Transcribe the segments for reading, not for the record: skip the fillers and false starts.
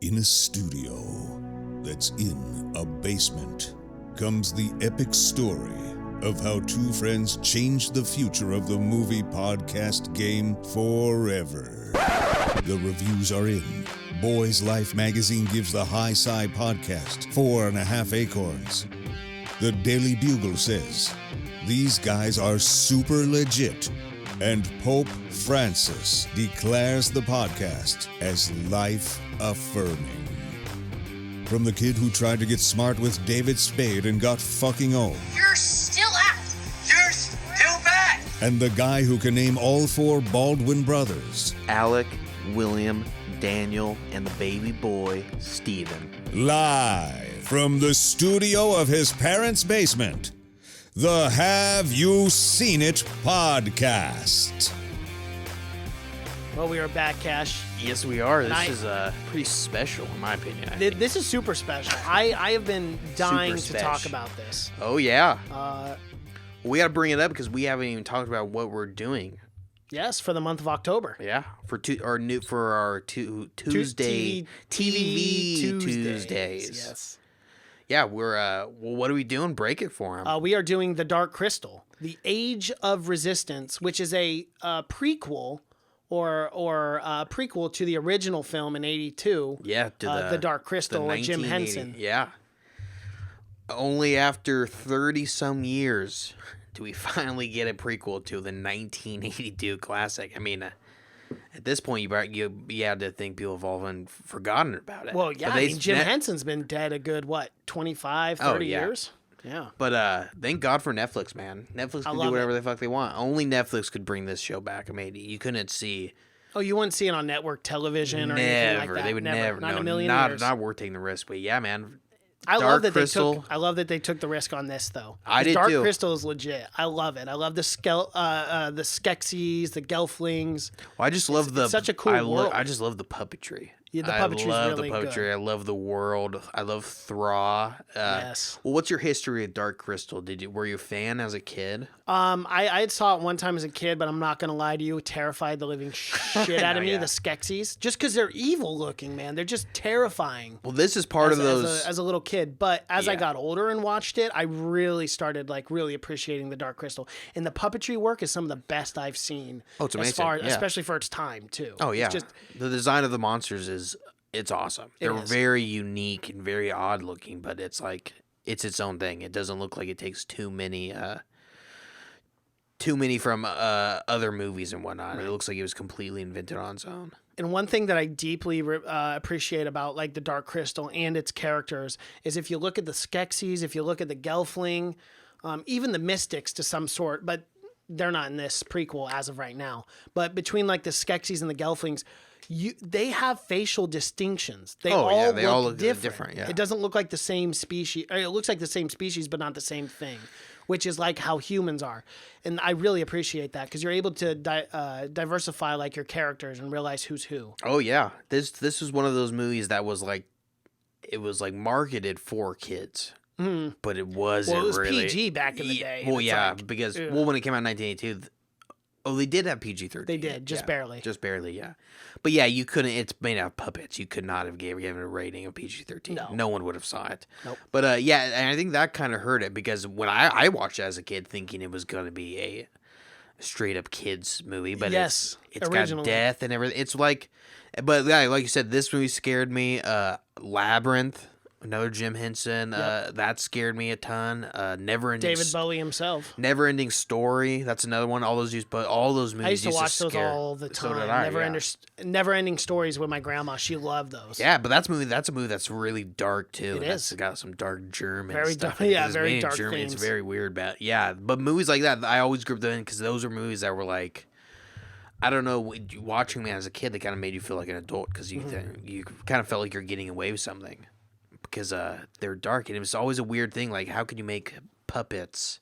In a studio that's in a basement comes the epic story of how two friends changed the future of the movie podcast game forever. The reviews are in. Boys Life magazine gives the High Sci podcast 4.5 acorns. The Daily Bugle says, these guys are super legit. And Pope Francis declares the podcast as life-affirming. From the kid who tried to get smart with David Spade and got fucking old. You're still out! You're still bad! And the guy who can name all four Baldwin brothers. Alec, William, Daniel, and the baby boy, Stephen. Live from the studio of his parents' basement. The Have You Seen It podcast. Well, we are back, Cash. Yes, we are. This is pretty special, in my opinion. This is super special. I have been dying to Super talk spesh. about this. Oh, yeah. We got to bring it up because we haven't even talked about what we're doing. Yes, for the month of October. Yeah, for our Tuesday TV Tuesdays. Yes. Yeah, we're well, what are we doing? Break it for him. We are doing The Dark Crystal, The Age of Resistance, which is a prequel or prequel to the original film in '82. Yeah, to The Dark Crystal with Jim 1980. Henson. Yeah. Only after 30-some years do we finally get a prequel to the 1982 classic. I mean, at this point, you had to think people have all forgotten about it. Well, yeah, But Jim Henson's been dead a good, 25, 30 years? Yeah. But thank God for Netflix, man. Netflix can do love whatever it. the fuck they want. Only Netflix could bring this show back. I mean, you couldn't see. Oh, you wouldn't see it on network television or anything like that? They would never. Not No, in a million years. not worth taking the risk. But yeah, man. I Dark love Crystal. that they took the risk on this, though. I did Dark too. Crystal is legit. I love it. I love the Skeksis, the Gelflings. Well, I just love it's such a cool world. I just love the puppetry. Yeah, the puppetry's I love really the puppetry. good. I love the world. I love Thra. Yes. Well, what's your history of Dark Crystal? Were you a fan as a kid? I had saw it one time as a kid, but I'm not gonna lie to you, it terrified the living shit out of me. yeah. The Skeksis, just because they're evil looking, man, they're just terrifying. Well, this is part of those. As a little kid, but as I Yeah. got older and watched it, I really started really appreciating the Dark Crystal, and the puppetry work is some of the best I've seen. Oh, it's amazing. Yeah. Especially for its time too. Oh yeah, It's just the design of the monsters it's awesome. They're is. very unique and very odd looking, but it's its own thing. It doesn't look like it takes too many from other movies and whatnot. Right. It looks like it was completely invented on its own. And one thing that I deeply appreciate about the Dark Crystal and its characters is if you look at the Skeksis, if you look at the Gelfling, even the Mystics to some sort, but they're not in this prequel as of right now. But between the Skeksis and the Gelflings, they have facial distinctions. They all look different. Yeah. It doesn't look like the same species. Or it looks like the same species, but not the same thing, which is like how humans are. And I really appreciate that because you're able to diversify your characters and realize who's who. Oh yeah, this is one of those movies that was marketed for kids. But it wasn't. Well, it was really PG back in the day. Well, It's yeah, because when it came out in 1982, they did have PG-13. They did, just barely. Just barely, yeah. But yeah, you couldn't. It's made out of puppets. You could not have given a rating of PG-13. No one would have saw it. Nope. But yeah, and I think that kind of hurt it because when I watched it as a kid, thinking it was going to be a straight up kids movie, but it's got death and everything. It's but yeah, like you said, this movie scared me. Labyrinth. Another Jim Henson. That scared me a ton. David Bowie himself. Never Ending Story. That's another one. All those movies. I used to watch those scare. all the time. So did I, Never Ending Stories with my grandma. She loved those. Yeah, but that's a movie that's really dark too. It's got some dark German very stuff. Dark, yeah, It's very made in dark German. themes. It's very weird. But movies like that, I always grouped them in because those are movies that were I don't know, watching them as a kid, they kind of made you feel like an adult because you kind of felt like you're getting away with something. Because they're dark, and it was always a weird thing. How could you make puppets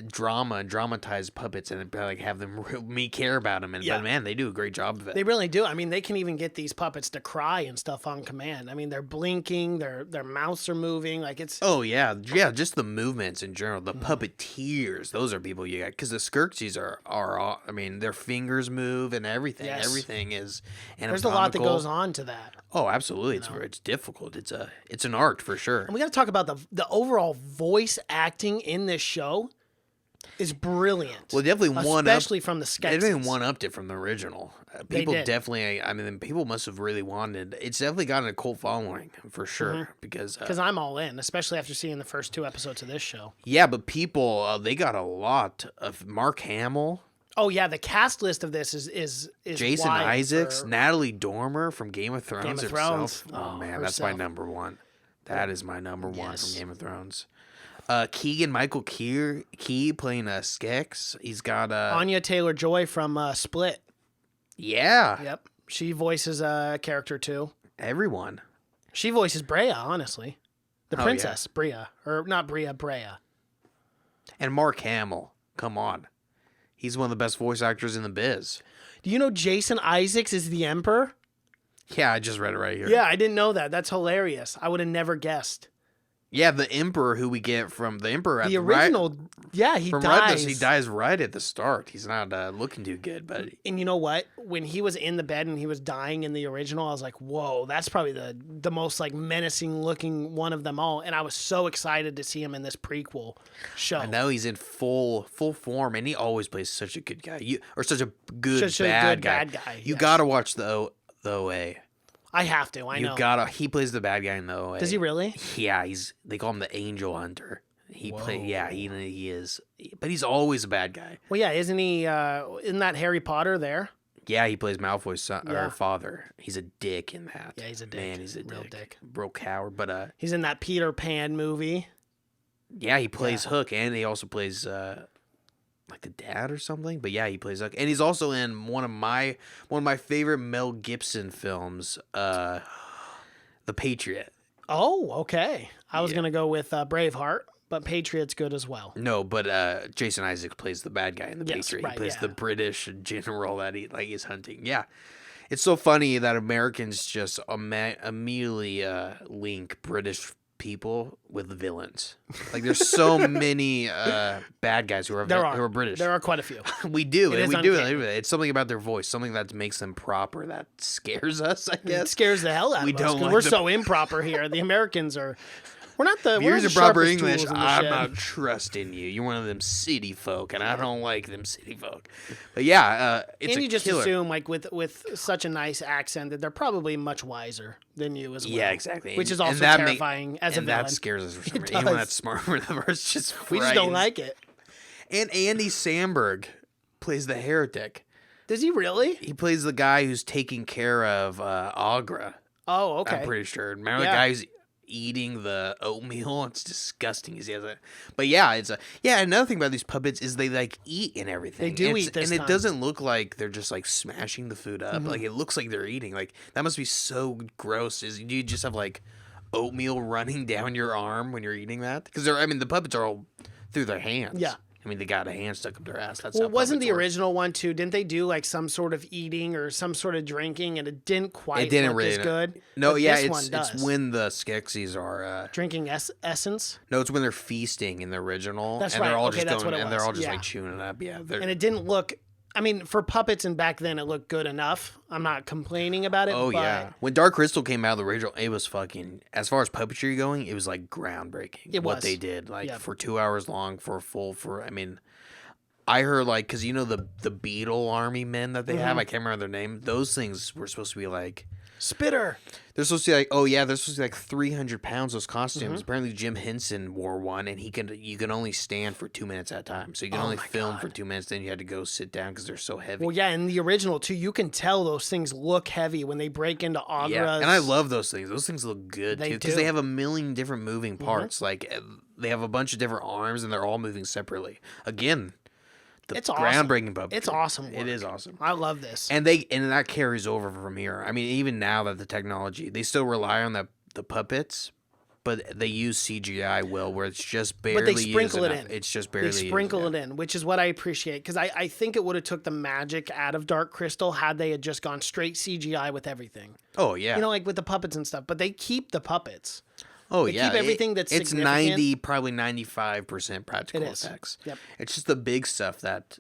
dramatize puppets and like have them me care about them. But man, they do a great job of it. They really do. I mean, they can even get these puppets to cry and stuff on command. I mean, they're blinking, their mouths are moving, like it's. Oh yeah, just the movements in general. The puppeteers, those are people you got, because the Skeksis are. I mean, their fingers move and everything. Yes. Everything is anatomical. There's a lot that goes on to that. Oh, absolutely. It's difficult. It's an art for sure. And we got to talk about the overall voice acting in this show is brilliant. Well, definitely especially from the Skeksis. They definitely one-upped it from the original. People definitely. I mean, people must have really wanted. It's definitely gotten a cult following for sure because I'm all in, especially after seeing the first 2 episodes of this show. Yeah, but people they got a lot of Mark Hamill. Oh yeah, the cast list of this is Jason Isaacs, Natalie Dormer from Game of Thrones herself. Oh man, that's my number one. That is my number one from Game of Thrones. Keegan-Michael Key playing Skeksis. He's got Anya Taylor-Joy from Split. Yeah. Yep. She voices a character too. Everyone. She voices Brea, honestly. The princess, Brea. Or not Brea, Brea. And Mark Hamill. Come on. He's one of the best voice actors in the biz. Do you know Jason Isaacs is the Emperor? Yeah, I just read it right here. Yeah, I didn't know that. That's hilarious. I would have never guessed. Yeah, the Emperor who we get from the Emperor. The original, he dies. He dies right at the start. He's not looking too good, but. And you know what? When he was in the bed and he was dying in the original, I was like, "Whoa, that's probably the most like menacing looking one of them all." And I was so excited to see him in this prequel show. I know he's in full form, and he always plays such a good guy. Such a good bad guy. You gotta watch the OA. I have to. I know. He plays the bad guy in the OA. Does he really? Yeah, they call him the Angel Hunter. He is. But he's always a bad guy. Well, yeah, isn't he? Isn't that Harry Potter there? Yeah, he plays Malfoy's son or father. He's a dick in that. Yeah, he's a dick. Man, he's a real dick. Real coward. But he's in that Peter Pan movie. Yeah, he plays Hook, and he also plays like the dad or something. But yeah, he plays Hook, and he's also in one of my favorite Mel Gibson films, The Patriot. Oh, okay. I was gonna go with Braveheart, but Patriot's good as well. No, but Jason Isaacs plays the bad guy in The Patriot. He plays the British general that he's hunting. Yeah. It's so funny that Americans just immediately link British people with villains. Like there's so many bad guys who are British. There are quite a few. We do. It's something about their voice, something that makes them proper that scares us, I guess. It scares the hell out of us. We're so improper here. The Americans are. We're not the. Yours are proper English. I'm not trusting you. You're one of them city folk, and I don't like them city folk. But yeah, it's and you just killer. assume, like with such a nice accent, that they're probably much wiser than you as well. Yeah, exactly. Which is also terrifying as a villain. That scares us for some reason. Anyone that's smarter than us just we just don't like it. And Andy Samberg plays the heretic. Does he really? He plays the guy who's taking care of Agra. Oh, okay. I'm pretty sure. Remember the guy who's eating the oatmeal? It's disgusting. But yeah, another thing about these puppets is they like eat and everything. They do eat this time. And it doesn't look like they're just like smashing the food up. Like it looks like they're eating. Like that must be so gross. Do you just have like oatmeal running down your arm when you're eating that? Because the puppets are all through their hands. Yeah. I mean, they got a hand stuck up their ass. That's well, wasn't the original one too? Didn't they do like some sort of eating or some sort of drinking, and it didn't quite look as good? No, but yeah, it's when the Skeksis are drinking essence. No, it's when they're feasting in the original. That's and right. They're all okay, just that's going, what it and was. they're all just like chewing it up. Yeah, and it didn't look. I mean, for puppets and back then, it looked good enough. I'm not complaining about it. Oh, but yeah. When Dark Crystal came out of the original, it was fucking, as far as puppetry going, it was like groundbreaking. What they did, like for 2 hours long, I heard like, because the beetle army men that they have, I can't remember their name. Those things were supposed to be like Spitter. They're supposed to be like, they're supposed to be like 300 pounds, those costumes. Apparently Jim Henson wore one, and you can only stand for 2 minutes at a time. So you can only film for 2 minutes, then you had to go sit down because they're so heavy. Well, yeah, in the original, too, you can tell those things look heavy when they break into Agra's. Yeah, and I love those things. Those things look good, too, because they have a million different moving parts. Like, they have a bunch of different arms, and they're all moving separately. Again, it's groundbreaking puppetry. It's awesome work. It is awesome. I love this. And that carries over from here. I mean, even now that the technology, they still rely on the puppets, but they use CGI well, where it's just barely. But they sprinkle it in. It's just barely. They sprinkle it in, which is what I appreciate, because I think it would have took the magic out of Dark Crystal had they had just gone straight CGI with everything. Oh yeah. You know, like with the puppets and stuff. But they keep the puppets. Oh they yeah. keep everything that's it's significant. probably 95% practical effects. Yep. It's just the big stuff that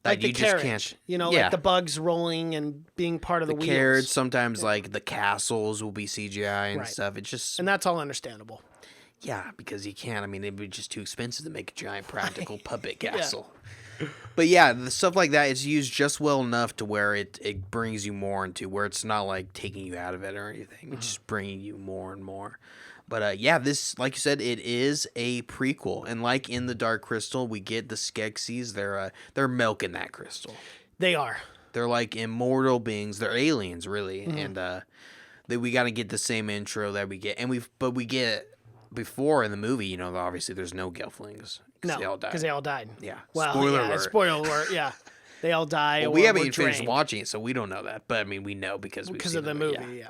like you the just carriage, can't. you know, like the bugs rolling and being part of the wheels. Carriage, sometimes like the castles will be CGI and stuff. It's just, and that's all understandable. Yeah, because you can't. I mean, it'd be just too expensive to make a giant practical puppet castle. But yeah, the stuff like that is used just well enough to where it brings you more into where it's not like taking you out of it or anything. It's just bringing you more and more. But yeah, this, like you said, it is a prequel, and like in the Dark Crystal, we get the Skeksis. They're milking that crystal. They are. They're like immortal beings. They're aliens, really, and we got to get the same intro that we get, and we get before in the movie. You know, obviously there's no Gelflings. No, because they all died. Yeah. Well, spoiler alert. Spoiler alert. Yeah, they all die. Well, we haven't even finished watching it, so we don't know that. But I mean, we know because of the movie. Yeah.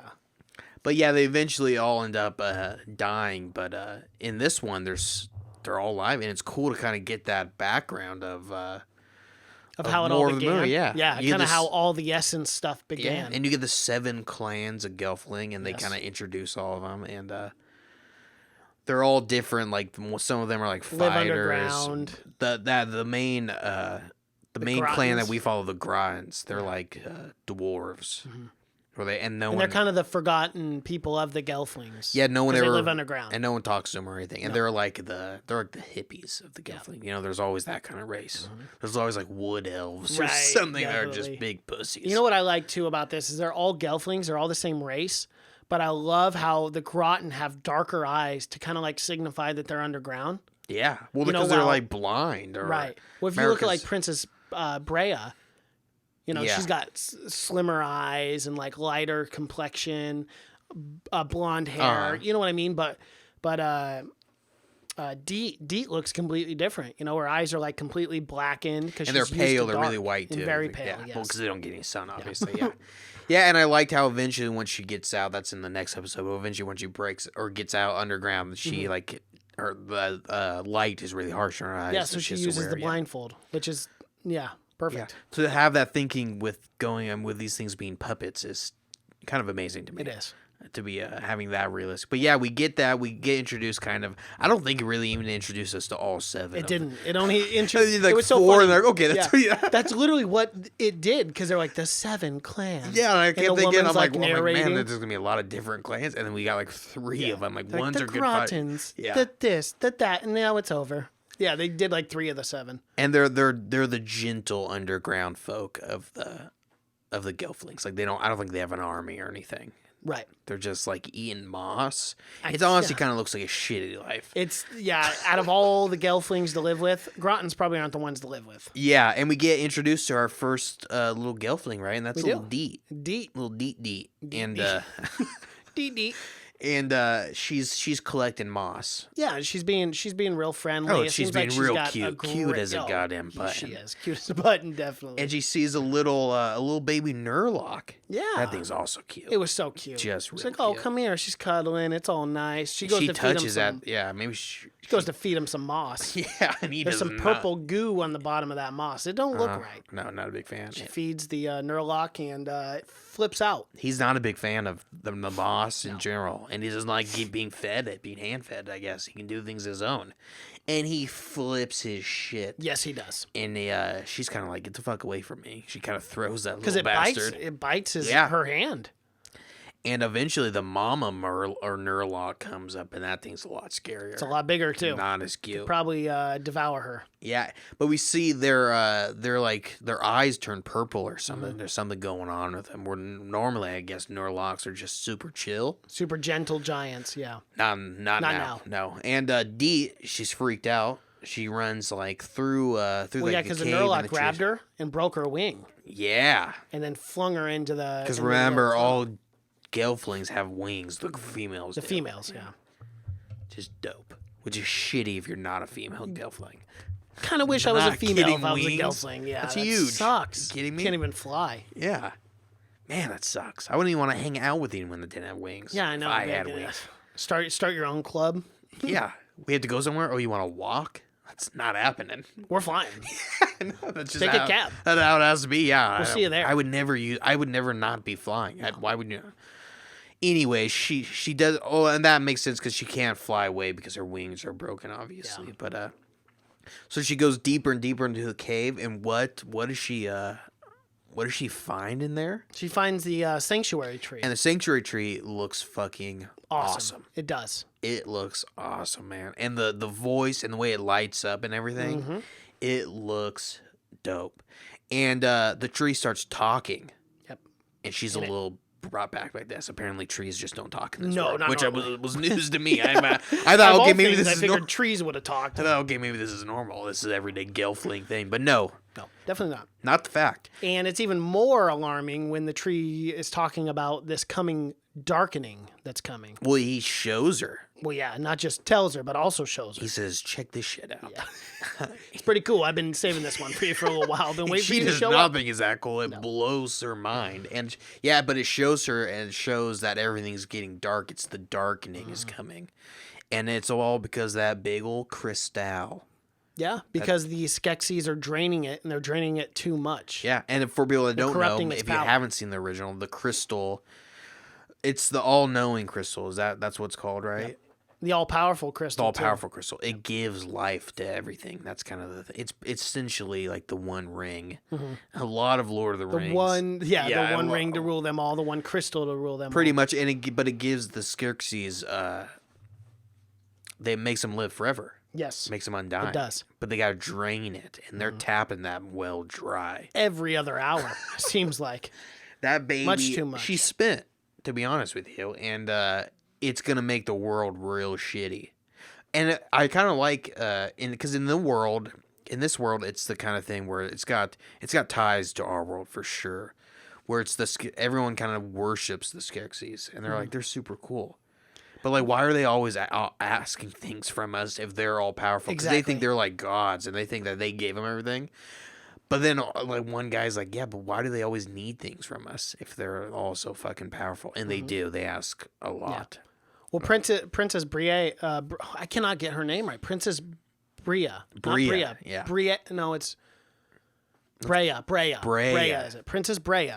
But yeah, they eventually all end up dying. But in this one, they're all alive, and it's cool to kind of get that background of how it all began. Movie, yeah, kind of how all the essence stuff began. Yeah, and you get the 7 clans of Gelfling, and they kind of introduce all of them, and they're all different. Like some of them are like live fighters. Underground. The main Grottons. clan that we follow, the Grottons, they're like dwarves. Mm-hmm. And they're kind of the forgotten people of the Gelflings. Yeah, no one ever they live underground, and no one talks to them or anything. And they're like the hippies of the Gelfling. You know, there's always that kind of race. Mm-hmm. There's always like wood elves or something that are just big pussies. You know what I like too about this is they're all Gelflings. They're all the same race, but I love how the Groton have darker eyes to kind of like signify that they're underground. Yeah, well, because they're like blind, or right. Well, if you look at like Princess Brea. You know, she's got slimmer eyes and like lighter complexion, blonde hair. You know what I mean? But Deet looks completely different. You know, her eyes are like completely blackened because they're pale. They're really white too. And very pale. Yeah, yes. well, because they don't get any sun, obviously. Yeah. Yeah, and I liked how eventually when she gets out, that's in the next episode. But eventually when she breaks or gets out underground, she like the light is really harsh on her eyes. Yeah, so she uses the blindfold, which is perfect. Yeah. To have that thinking with going with these things being puppets is kind of amazing to me. It is. To be having that realistic. But yeah, we get that. We get introduced kind of. I don't think it really even introduced us to all 7. It didn't. It only introduced. Like it was so 4, funny. and they're like, okay, that's that's literally what it did, because they're like the 7 clans. Yeah, and I kept thinking, I'm like, man, narrating. there's gonna be a lot of different clans, and then we got like 3 of them. Like ones the are good Grottons, the this, that, and now it's over. Yeah, they did like 3 of the 7. And they're the gentle underground folk of the Gelflings. Like I don't think they have an army or anything. Right. They're just like eating moss. It honestly kind of looks like a shitty life. It's out of all the Gelflings to live with, Grottons probably aren't the ones to live with. Yeah, and we get introduced to our first little Gelfling, right? And that's little Deet. Little Deet. And Deet. And she's collecting moss. Yeah, she's being real friendly. Oh, she's being real cute. Cute as a goddamn button. She is. Cute as a button, definitely. And she sees a little baby Nurlock. Yeah. That thing's also cute. It was so cute. Just real She's like, cute. oh, come here. She's cuddling. It's all nice. She goes to touches feed him that. Yeah, maybe she goes to feed him some moss. Yeah, and there's some purple goo on the bottom of that moss. It don't look right. No, not a big fan. She feeds the Nurlock and it flips out. He's not a big fan of the moss in general, and he doesn't like being hand fed. I guess he can do things his own, and he flips his shit. Yes, he does. And she's kind of like, get the fuck away from me. She kind of throws that little bastard. It bites her hand. And eventually the mama Nurlock comes up, and that thing's a lot scarier. It's a lot bigger too. Not as cute. Could probably devour her. Yeah, but we see their eyes turn purple or something. Mm-hmm. There's something going on with them. Where normally, I guess Nurlocks are just super chill, super gentle giants. Yeah. Not now. No. And Deet, she's freaked out. She runs like through because the Nurlock grabbed her and broke her wing. Yeah. And then flung her into the. Because remember, all Gelflings have wings. The females. The females, yeah. Just dope. Which is shitty if you're not a female Gelfling. Kind of wish I was a female if I was a Gelfling. Yeah, that's huge. Sucks. You kidding me? Can't even fly. Yeah. Man, that sucks. I wouldn't even want to hang out with anyone that didn't have wings. Yeah, I know. If I had wings. Start your own club. Yeah. We have to go somewhere. Oh, you want to walk? That's not happening. We're flying. No, that's just Take a cab. That's how it has to be. Yeah. We'll see you there. I would never not be flying. Why would you? Anyway, she does. Oh, and that makes sense because she can't fly away because her wings are broken, obviously. Yeah. But so she goes deeper and deeper into the cave, and what does she find in there? She finds the sanctuary tree. And the sanctuary tree looks fucking awesome. It does. It looks awesome, man. And the voice and the way it lights up and everything, it looks dope. And the tree starts talking. Yep. And she's a little brought back like this. Apparently, trees just don't talk in this world, not which normally. was news to me. I thought, okay, maybe this is normal. Trees would have talked. I thought, okay, maybe this is normal. This is everyday Gelfling thing, but no, definitely not. Not the fact. And it's even more alarming when the tree is talking about this coming darkening that's coming. Well, he shows her. Well, yeah, not just tells her, but also shows her. He says, "Check this shit out." Yeah. It's pretty cool. I've been saving this one for you for a little while. I've been waiting for you to show up. She does not think it's that cool. It blows her mind. And yeah, but it shows her and it shows that everything's getting dark. It's the darkening is coming. And it's all because of that big old crystal. Yeah, because the Skeksis are draining it, and they're draining it too much. Yeah, and for people that don't know, if you haven't seen the original, the crystal, it's the all-knowing crystal. That's what it's called, right? Yep. The all-powerful crystal. The all-powerful crystal. It gives life to everything. That's kind of the thing. It's essentially like the One Ring. A lot of Lord of the Rings. The one ring to rule them all, the one crystal to rule them pretty all. much, but it gives the Skeksis, it makes them live forever. Yes. Makes them undying. It does. But they got to drain it, and they're tapping that well dry. Every other hour, seems like. That baby. Much too much. She spent, to be honest with you, and it's going to make the world real shitty. And I kind of like, because in this world, it's the kind of thing where it's got ties to our world for sure, where it's everyone kind of worships the Skeksis, and they're like, they're super cool. But, like, why are they always asking things from us if they're all powerful? Because they think they're, like, gods, and they think that they gave them everything. But then, like, one guy's like, yeah, but why do they always need things from us if they're all so fucking powerful? And they do. They ask a lot. Yeah. Well, Princess Brie, I cannot get her name right. Princess Bria. Bria, yeah. Bria, no, it's Brea, is it? Princess Brea.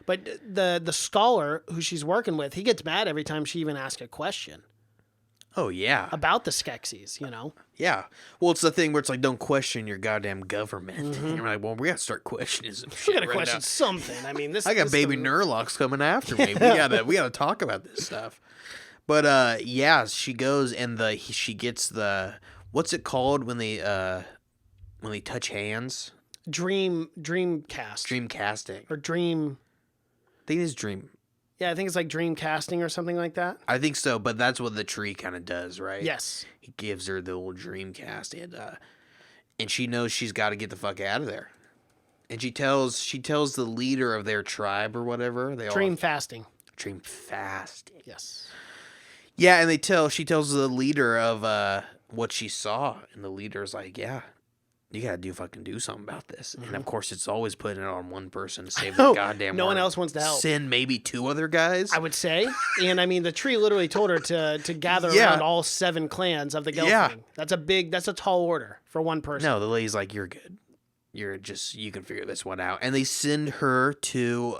But the scholar who she's working with, he gets mad every time she even asks a question. Oh, yeah. About the Skeksis, you know? Yeah. Well, it's the thing where it's like, don't question your goddamn government. And you're like, well, we got to start questioning some shit. We got to question something. I mean, I got baby Nurlocks coming after me. We got to talk about this stuff. But, yeah, she goes and she gets what's it called when they touch hands? Dreamcast. Dream casting. Or dream... I think it's dream. Yeah, I think it's like dream casting or something like that. I think so, but that's what the tree kind of does, right? Yes. He gives her the little dream cast, and she knows she's got to get the fuck out of there. And she tells the leader of their tribe or whatever. Dream fasting. Dream fasting. Yes. Yeah, and she tells the leader of what she saw, and the leader's like, yeah. You gotta do something about this. And of course, it's always putting it on one person to save the goddamn No world. one else wants to help. Send maybe 2 other guys. I would say. And I mean, the tree literally told her to gather around all 7 clans of the Gelfling. Yeah. That's a tall order for one person. No, the lady's like, you're good. You can figure this one out. And they send her to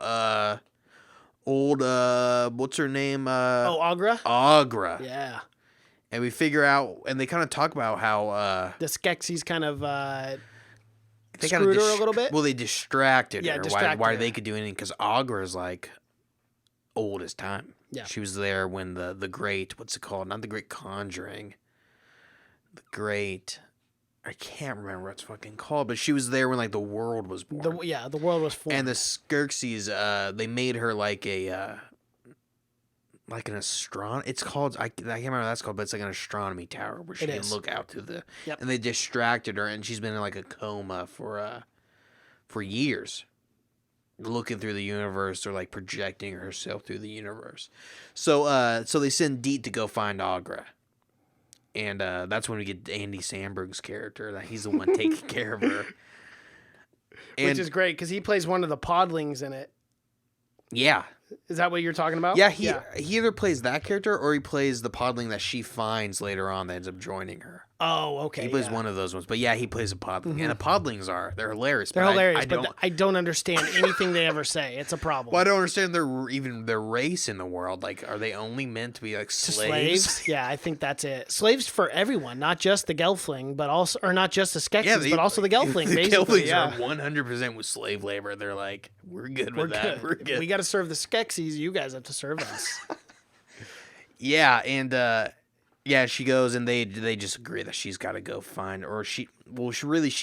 what's her name? Agra? Agra. Yeah. And we figure out, and they kind of talk about how... the Skeksis kind of screwed her a little bit? Well, they distracted her. Why her. they could do anything, because Agra's, like, old as time. Yeah. She was there when the great... What's it called? Not the Great Conjuring. The Great... I can't remember what it's fucking called, but she was there when, like, the world was born. The world was formed. And the Skeksis, they made her, like, like an astronomy. It's called. I can't remember what that's called, but it's like an astronomy tower where she can look out to the. Yep. And they distracted her, and she's been in like a coma for years, looking through the universe or like projecting herself through the universe. So they send Deet to go find Agra, and that's when we get Andy Samberg's character. That he's the one taking care of her, which is great because he plays one of the podlings in it. Yeah. Is that what you're talking about? Yeah, he either plays that character or he plays the podling that she finds later on that ends up joining her. Oh, okay. He plays one of those ones. But yeah, he plays a podling. And the podlings they're hilarious. They're hilarious, but I don't understand anything they ever say. It's a problem. Well, I don't understand their race in the world. Like, are they only meant to be like slaves? Yeah, I think that's it. Slaves for everyone, not just the Gelfling, but also, or not just the Skeksis, but also the Gelfling. The basically, Gelflings are 100% with slave labor. They're like, we're good with that. We're good. We got to serve the Skeksis. You guys have to serve us. Yeah, and yeah, she goes, and they just agree that she's got to go find, or she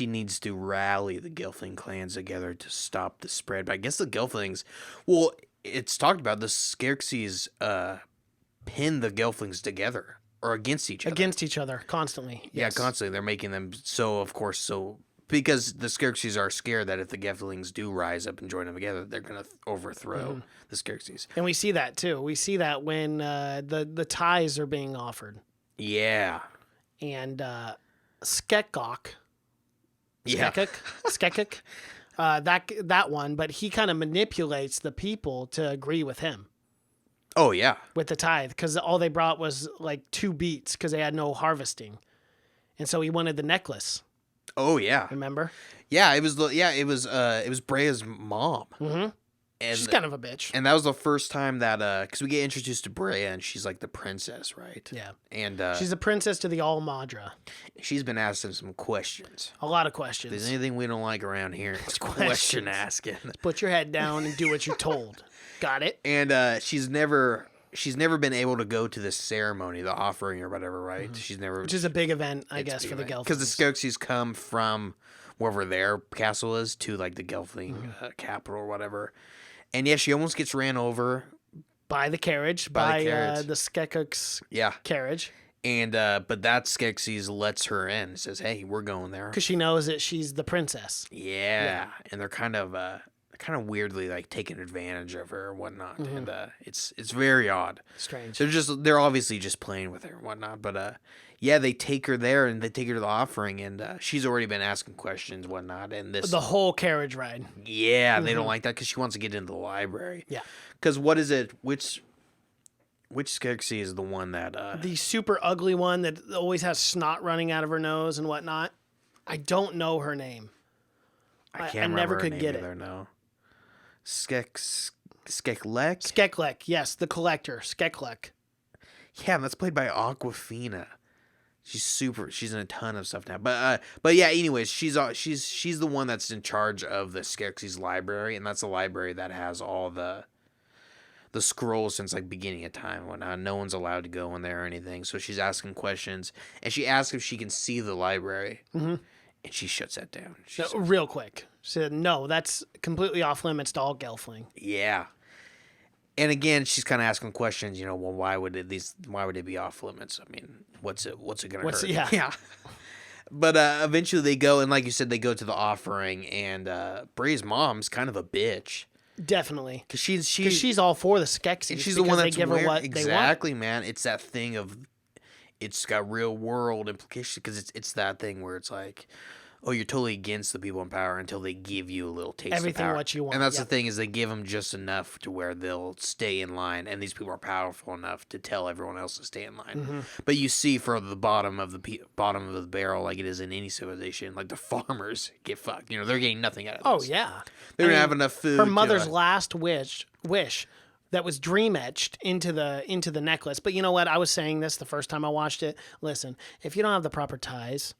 needs to rally the Gelfling clans together to stop the spread. But I guess the Gelflings, well, it's talked about the Skeksis pin the Gelflings together or against each other. Against each other, constantly. Yes. Yeah, constantly. They're making them because the Skeksis are scared that if the Gelflings do rise up and join them together, they're going to overthrow the Skeksis. And we see that, too. We see that when the ties are being offered. Yeah. And Skekok, that one, but he kind of manipulates the people to agree with him. Oh, yeah. With the tithe, because all they brought was like 2 beets because they had no harvesting. And so he wanted the necklace. Oh, yeah. Remember? Yeah, it was Brea's mom. Mm-hmm. And she's kind of a bitch. And that was the first time that, because we get introduced to Brea, and she's like the princess, right? Yeah. And she's a princess to the All-Madra. She's been asking some questions. A lot of questions. If there's anything we don't like around here, it's question asking. Put your head down and do what you're told. Got it? And she's never been able to go to this ceremony, the offering or whatever, right? Mm-hmm. Which is a big event, I guess, for the Gelflings. Because the Skeksis come from wherever their castle is to like the Gelfling capital or whatever. And yeah, she almost gets ran over by the carriage, by the Skeksis carriage. And but that Skeksis lets her in and says, "Hey, we're going there," because she knows that she's the princess. Yeah. And they're kind of weirdly like taking advantage of her and whatnot, and it's very odd, strange. They're obviously just playing with her and whatnot, but yeah, they take her there and they take her to the offering, and she's already been asking questions and whatnot, and the whole carriage ride. Yeah, they don't like that because she wants to get into the library. Yeah, because what is it? Which Skeksis is the one that the super ugly one that always has snot running out of her nose and whatnot? I don't know her name. I never could get it. No. Skeklek? Skeklek, yes, the collector, Skeklek. Yeah, and that's played by Awkwafina. She's in a ton of stuff now. But yeah, anyways, she's the one that's in charge of the Skeksis library, and that's a library that has all the scrolls since like beginning of time and whatnot. No one's allowed to go in there or anything. So she's asking questions, and she asks if she can see the library. Mm-hmm. And she shuts that down. Real quick. She said, no, that's completely off limits to all Gelfling. Yeah. And again, she's kind of asking questions, well, why would it be off limits? I mean, what's it going to hurt? Yeah. But eventually they go, and like you said, they go to the offering, and Brea's mom's kind of a bitch. Definitely. Because she's all for the Skeksis. And she's the one that's give her what exactly, they want. Man. It's that thing of, it's got real world implications, because it's that thing where it's like, oh, you're totally against the people in power until they give you a little taste of power. Everything what you want. And that's the thing, is they give them just enough to where they'll stay in line, and these people are powerful enough to tell everyone else to stay in line. Mm-hmm. But you see for the bottom of the barrel, like it is in any civilization, like the farmers get fucked. They're getting nothing out of this. Oh, yeah. They don't have enough food. Her mother's last wish that was dream etched into the necklace. But you know what? I was saying this the first time I watched it. Listen, if you don't have the proper ties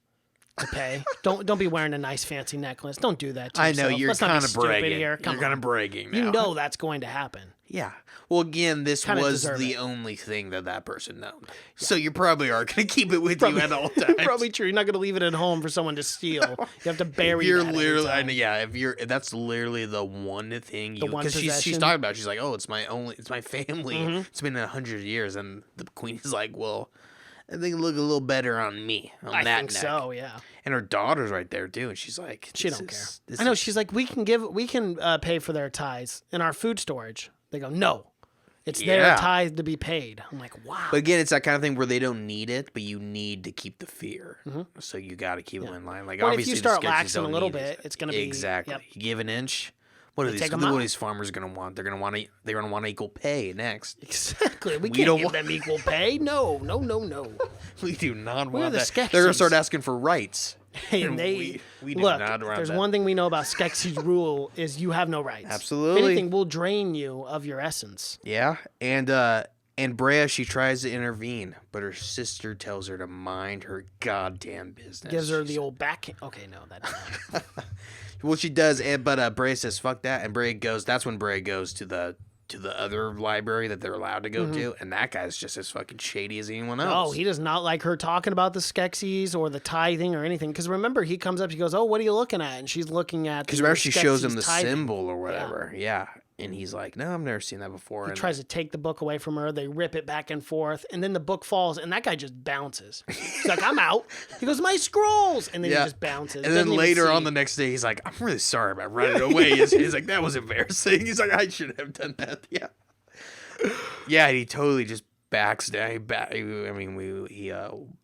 to pay, don't be wearing a nice fancy necklace. Don't do that to yourself. I know, you're kind of bragging. You're kind of bragging now. You know that's going to happen. Yeah. Well, again, this was the only thing that person known. Yeah. So you probably are going to keep it with you at all times. Probably true. You're not going to leave it at home for someone to steal. You have to bury it. That's literally the one thing you... Because she's talking about, she's like, oh, it's my family. Mm-hmm. It's been 100 years. And the queen is like, well, I think it look a little better on me. I think so, yeah. And her daughter's right there too, and she's like, she don't care. I know. She's like, we can pay for their tithes in our food storage. They go, no, it's their tithe to be paid. I'm like, wow. But again, it's that kind of thing where they don't need it, but you need to keep the fear. Mm-hmm. So you got to keep them in line. Like, well, obviously, if you start laxing a little bit, it's going to be exactly. Yep. You give an inch, What are these farmers gonna want? They're gonna want equal pay next. Exactly. We can't give them equal pay. No. We do not We're want the that. Skeksis. They're gonna start asking for rights. And we do look, not want there's that. one thing we know about Skeksis rule is you have no rights. Absolutely. If anything, will drain you of your essence. Yeah, and Brea, she tries to intervene, but her sister tells her to mind her goddamn business. Gives her the old back. Okay, no, that. Well, she does, but Brea says, "Fuck that," and Brea goes. That's when Brea goes to the other library that they're allowed to go to, and that guy's just as fucking shady as anyone else. Oh, he does not like her talking about the Skeksis or the tithing or anything. Because remember, he comes up, he goes, "Oh, what are you looking at?" And she's looking at. Because remember, she shows him the tithing. symbol or whatever. Yeah. And he's like, "No, I've never seen that before." He tries to take the book away from her. They rip it back and forth, and then the book falls, and that guy just bounces. He's like, "I'm out." He goes, "My scrolls," and then he just bounces. And then later on the next day, he's like, "I'm really sorry about running away." He's like, "That was embarrassing." He's like, "I shouldn't have done that." Yeah. Yeah, he totally just backs down. He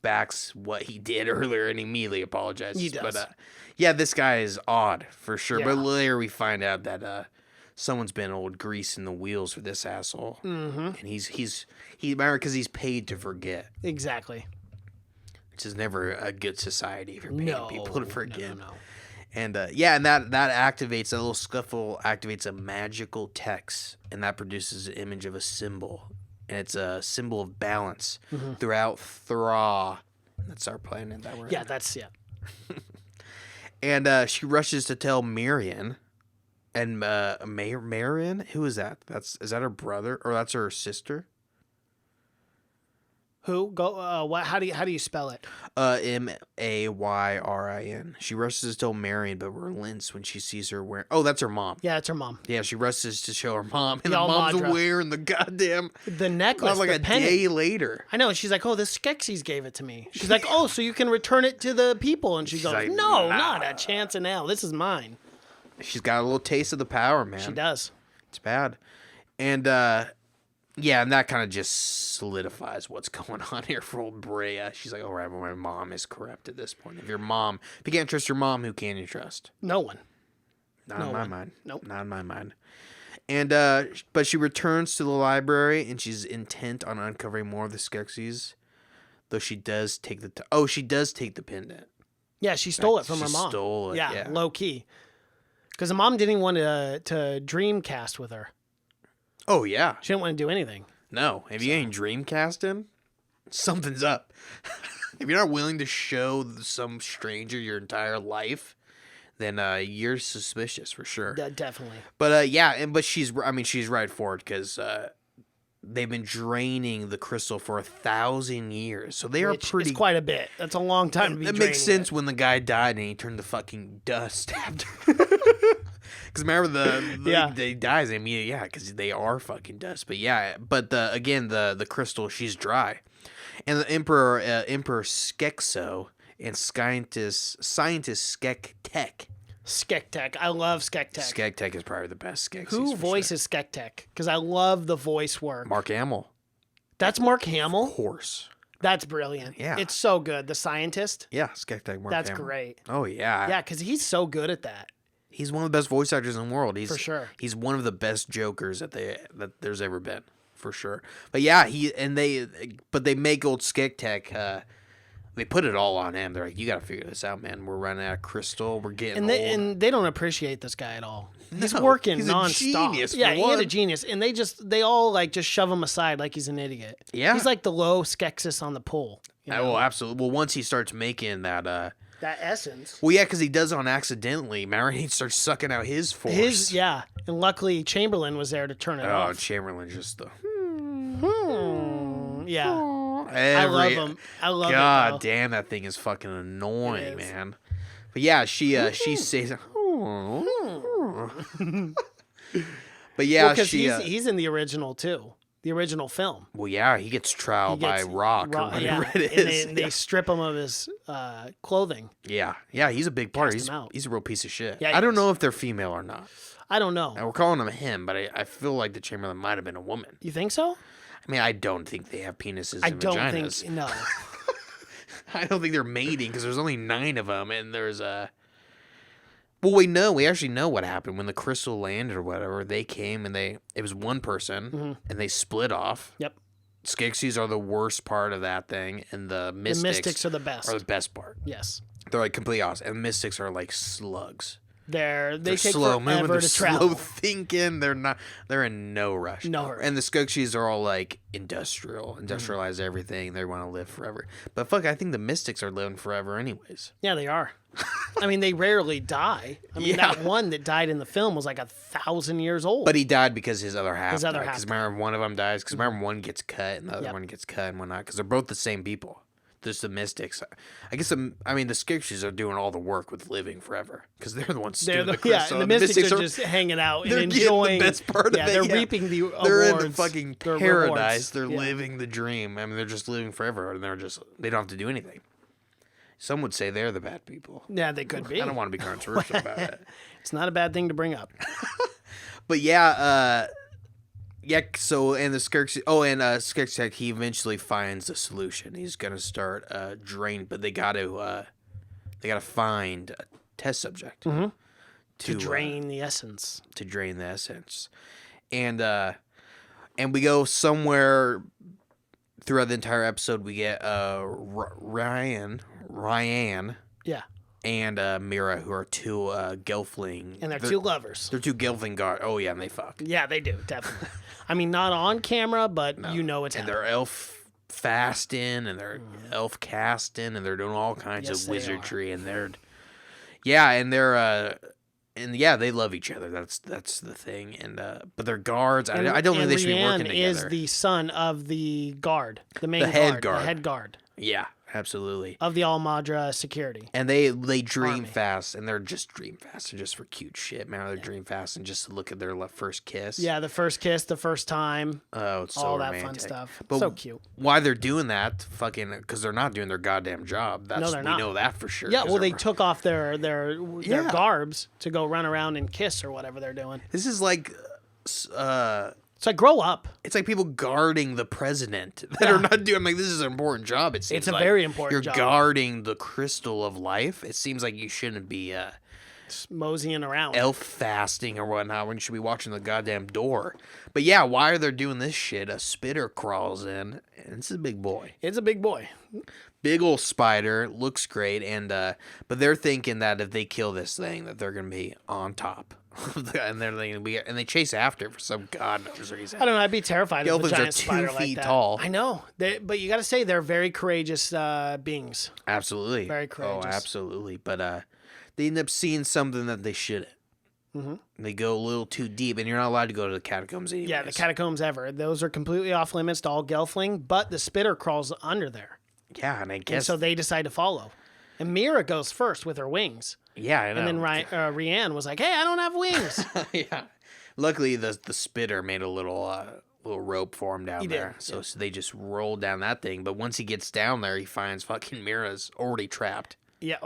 backs what he did earlier and immediately apologizes. He does. But yeah, this guy is odd for sure. Yeah. But later we find out that someone's been old greasing the wheels for this asshole, and he's because he's paid to forget. Exactly. Which is never a good society if you're paying people to forget. No. And and that activates, that little scuffle activates a magical text, and that produces an image of a symbol, and it's a symbol of balance throughout Thra. That's our planet that we're in. And she rushes to tell Marion, and Marion, who is that? Is that her brother or that's her sister? Who go? What? How do you spell it? Mayrin. She rushes to tell Marion, but relents when she sees her wearing. Oh, that's her mom. Yeah, it's her mom. Yeah, she rushes to show her mom, and The the mom's Almadra. wearing the goddamn The necklace, like the a penny. day later. I know. And she's like, "Oh, the Skeksis gave it to me." She's like, "Oh, so you can return it to the people?" And she goes, like, "No, nah. not a chance in hell. This is mine." She's got a little taste of the power, man. She does. It's bad, and and that kind of just solidifies what's going on here for old Brea. She's like, "All right, well, my mom is corrupt at this point. If you can't trust your mom, who can you trust?" No one. Not in my mind. Nope. Not in my mind. And but she returns to the library, and she's intent on uncovering more of the Skeksis. Though she does take she does take the pendant. Yeah, she stole it from her mom. Stole it. Yeah. Low key. Because the mom didn't want to Dreamcast with her. Oh yeah. She didn't want to do anything. No. If you ain't Dreamcasting, something's up. If you're not willing to show some stranger your entire life, then you're suspicious for sure. Definitely. But but she's right for it, because they've been draining the crystal for 1,000 years, so they are pretty. It's quite a bit. That's a long time to be. That makes sense when the guy died and he turned to fucking dust after. Because remember they dies immediately, because they are fucking dust. But the crystal, she's dry, and the Emperor Skekso and scientist Skektek. I love Skektek. Skektek is probably the best Skeksis. Who voices Skektek? Because I love the voice work. Mark Hamill. That's Mark Hamill? Of course. That's brilliant. Yeah. It's so good. The scientist? Yeah, Skektek Mark That's Hamill. great. Oh, yeah. Yeah, because he's so good at that. He's one of the best voice actors in the world. For sure. He's one of the best Jokers that there's ever been, for sure. But yeah, they make old Skektek. They put it all on him. They're like, "You got to figure this out, man. We're running out of crystal. We're getting old." And they don't appreciate this guy at all. He's No, working he's nonstop. a genius. Yeah, he's a genius. And they all just shove him aside like he's an idiot. Yeah. He's like the low Skeksis on the pole. Oh, absolutely. Well, once he starts making that essence. Well, yeah, because he does it on accidentally. Remember, he starts sucking out his force. And luckily Chamberlain was there to turn it off. Oh, Chamberlain just the. Yeah. I love him. I love it. God damn, that thing is fucking annoying, man. But yeah, she says. But yeah, because he's in the original too. The original film. Well, yeah, he gets troweled by Rock or whatever it is. And they strip him of his clothing. Yeah, he's a big part. Cast him out. He's a real piece of shit. Yeah, I don't know if they're female or not. I don't know. Now, we're calling him, but I feel like the Chamberlain might have been a woman. You think so? I mean, I don't think they have penises and I don't vaginas. think, no. I don't think they're mating because there's only 9 of them, and there's Well, we actually know what happened when the crystal landed or whatever. They came and it was one person and they split off. Yep. Skeksis are the worst part of that thing, and the mystics are the best. Are the best part. Yes. They're like completely awesome. And mystics are like slugs. They take slow forever moving, to travel. Slow thinking. They're in no rush. No hurry. And the Skeksis are all like industrialize everything. They want to live forever. But fuck, I think the mystics are living forever anyways. Yeah, they are. I mean, they rarely die. I mean, that one that died in the film was like 1,000 years old. But he died because his other half. Because remember, one of them dies. Because remember, one gets cut and the other one gets cut and whatnot. Because they're both the same people. Just the mystics. I guess the Skeksis are doing all the work with living forever because they're the ones doing the crystal. And the mystics are just hanging out and enjoying the best part of it. They're reaping the awards. They're in the fucking paradise. They're living the dream. I mean, they're just living forever, and they don't have to do anything. Some would say they're the bad people. Yeah, they could be. I don't want to be controversial about it. It's not a bad thing to bring up. But yeah. So and the Skeksis. Oh, and Skeksis, he eventually finds a solution. He's gonna start draining, but they gotta find a test subject to drain the essence. To drain the essence, and we go somewhere throughout the entire episode. We get Ryan, yeah, and Mira, who are two Gelfling, and they're two lovers. They're two Gelfling guards. Oh yeah, and they fuck. Yeah, they do definitely. I mean, not on camera, but you know it's happening. And they're elf fasting, and they're elf casting, and they're doing all kinds of wizardry, and they love each other. That's the thing. And but they're guards. I don't think they should be working together. Is the son of the guard, the main head guard, the head guard. Yeah. Absolutely. Of the Almadra security. And they dream fast, and they're just dream fast and just for cute shit, man. They're dream fast and just look at their first kiss. Yeah, the first kiss, the first time. Oh, it's so all romantic. That fun stuff. But so cute. Why they're doing that, fucking, because they're not doing their goddamn job. No, they're not. We know that for sure. Yeah, well, they took off their garbs to go run around and kiss or whatever they're doing. This is like... It's like, grow up. It's like people guarding the president that are not doing. I'm like, this is an important job. It seems it's a very important job. You're guarding the crystal of life. It seems like you shouldn't be moseying around, elf fasting or whatnot. When you should be watching the goddamn door. But yeah, why are they doing this shit? A spitter crawls in, and it's a big boy. It's a big boy. Big old spider, looks great, and but they're thinking that if they kill this thing, that they're gonna be on top. And they're thinking, and they chase after it for some god knows reason. I don't know. I'd be terrified of a giant spider are 2 feet like that. tall. I know, but you got to say they're very courageous beings. Absolutely, very courageous. Oh, absolutely. But they end up seeing something that they shouldn't. Mm-hmm. They go a little too deep, and you're not allowed to go to the catacombs anyways. Yeah, the catacombs ever. Those are completely off limits to all Gelfling, but the spitter crawls under there. Yeah, and I guess... And so they decide to follow. And Mira goes first with her wings. Yeah, I know. And then Rianne was like, hey, I don't have wings. Yeah. Luckily, the spitter made a little rope for him down there. So they just rolled down that thing. But once he gets down there, he finds fucking Mira's already trapped. Yeah,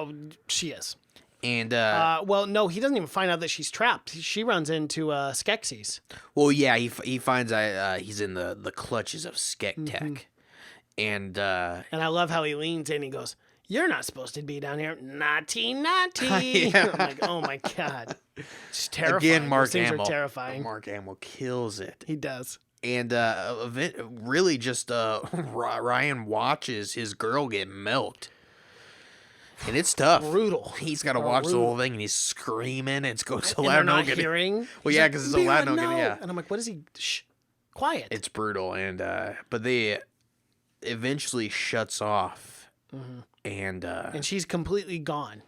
she is. And well, no, he doesn't even find out that she's trapped. She runs into Skeksis. Well, yeah, he finds he's in the clutches of Skek Tech. Mm-hmm. And I love how he leans in. He goes, "You're not supposed to be down here, naughty, naughty." Yeah. I'm like, oh my god, it's terrifying. Again, Mark Hamill. Are terrifying. Mark Hamill kills it. He does. And really, just Ryan watches his girl get milked. And it's tough. Brutal. He's got to watch the whole thing, and he's screaming. It's going so loud. They're not hearing. Well, yeah, because it's so loud. No. Yeah. And I'm like, what is he? Shh, quiet. It's brutal, and but they eventually shuts off, and she's completely gone.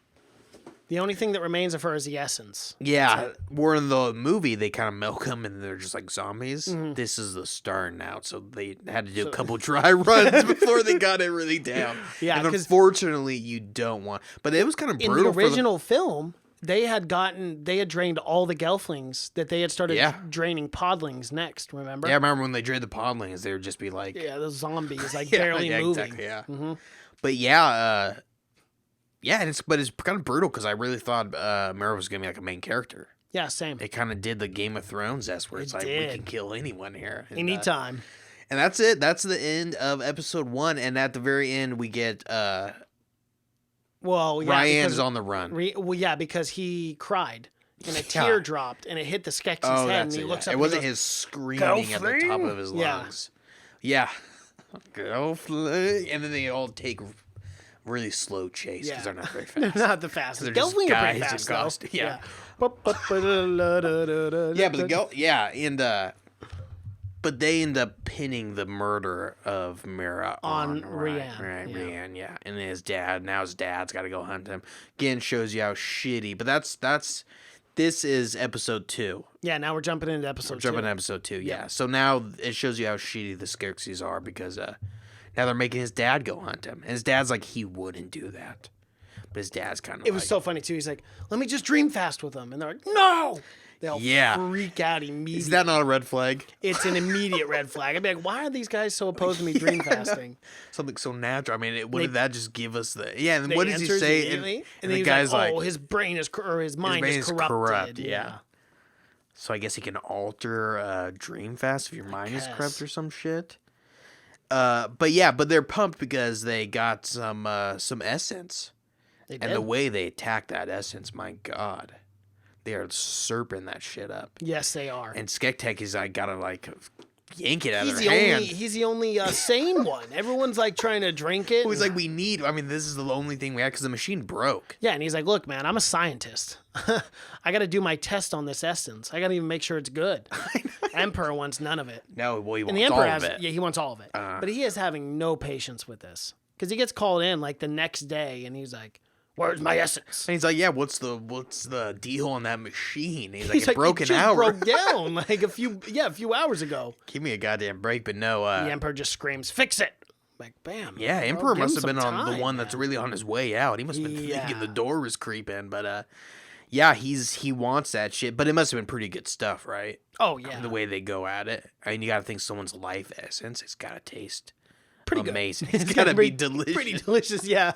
The only thing that remains of her is the essence. Yeah, where in the movie they kind of milk them and they're just like zombies. Mm-hmm. This is the start now, so they had to do a couple dry runs before they got it really down. Yeah, and unfortunately, you don't want. But it was kind of brutal. In the original film, they had drained all the Gelflings that they had started draining podlings next. Remember? Yeah, I remember when they drained the podlings, they would just be like, the zombies like barely moving. Exactly, yeah. Mm-hmm. But yeah. Yeah, but it's kind of brutal because I really thought Mira was going to be like a main character. Yeah, same. It kind of did the Game of Thrones-esque where it's like, we can kill anyone here. And, anytime. And that's it. That's the end of episode 1. And at the very end, we get... well, Well, yeah, Ryan's on the run. Because he cried. And a tear dropped, and it hit the Skeksis head, and he looks up. It wasn't his screaming at the top of his lungs. Yeah. Gelfling. And then they all take really slow chase because they're not very fast. They're not the fastest. Gelfling are pretty fast, though. Yeah. But they end up pinning the murder of Mira on Rian. Rian, yeah. And then his dad's got to go hunt him. Again, shows you how shitty. But this is episode 2. Yeah, now we're jumping into episode 2. Yeah. So now it shows you how shitty the Skeksis are because now they're making his dad go hunt him. And his dad's like, he wouldn't do that. But his dad's kind of It was so funny, too. He's like, let me just dream fast with him. And they're like, no! They all freak out immediately. Is that not a red flag? It's an immediate red flag. I'd be like, why are these guys so opposed to me dream fasting? Something so natural. I mean, did that just give us the... Yeah, and what does he say? And the guy's like, oh, his brain is... Or his mind is corrupted. Yeah. So I guess he can alter dream fast if your mind is corrupt or some shit. But they're pumped because they got some essence. And the way they attack that essence, my God. They are serping that shit up. Yes, they are. And Skektek is like gotta like yank it out of their hand. He's the only sane one. Everyone's like trying to drink it. He's like, this is the only thing we have because the machine broke. Yeah, and he's like, look, man, I'm a scientist. I got to do my test on this essence. I got to even make sure it's good. Emperor wants none of it. No, well, he wants all of it. Yeah, he wants all of it. But he is having no patience with this because he gets called in like the next day, and he's like, where's my essence? And he's like, yeah, what's the deal on that machine? And he's like, broke an hour. Broke down like a few hours ago. Give me a goddamn break, but no. The Emperor just screams, fix it. Like, bam. Yeah, Emperor must have been on the one that's really on his way out. He must have been thinking the door was creeping, but he wants that shit. But it must have been pretty good stuff, right? Oh yeah. The way they go at it. I mean, you got to think someone's life essence. It's got to taste pretty amazing. It's got to be delicious. Pretty delicious, yeah.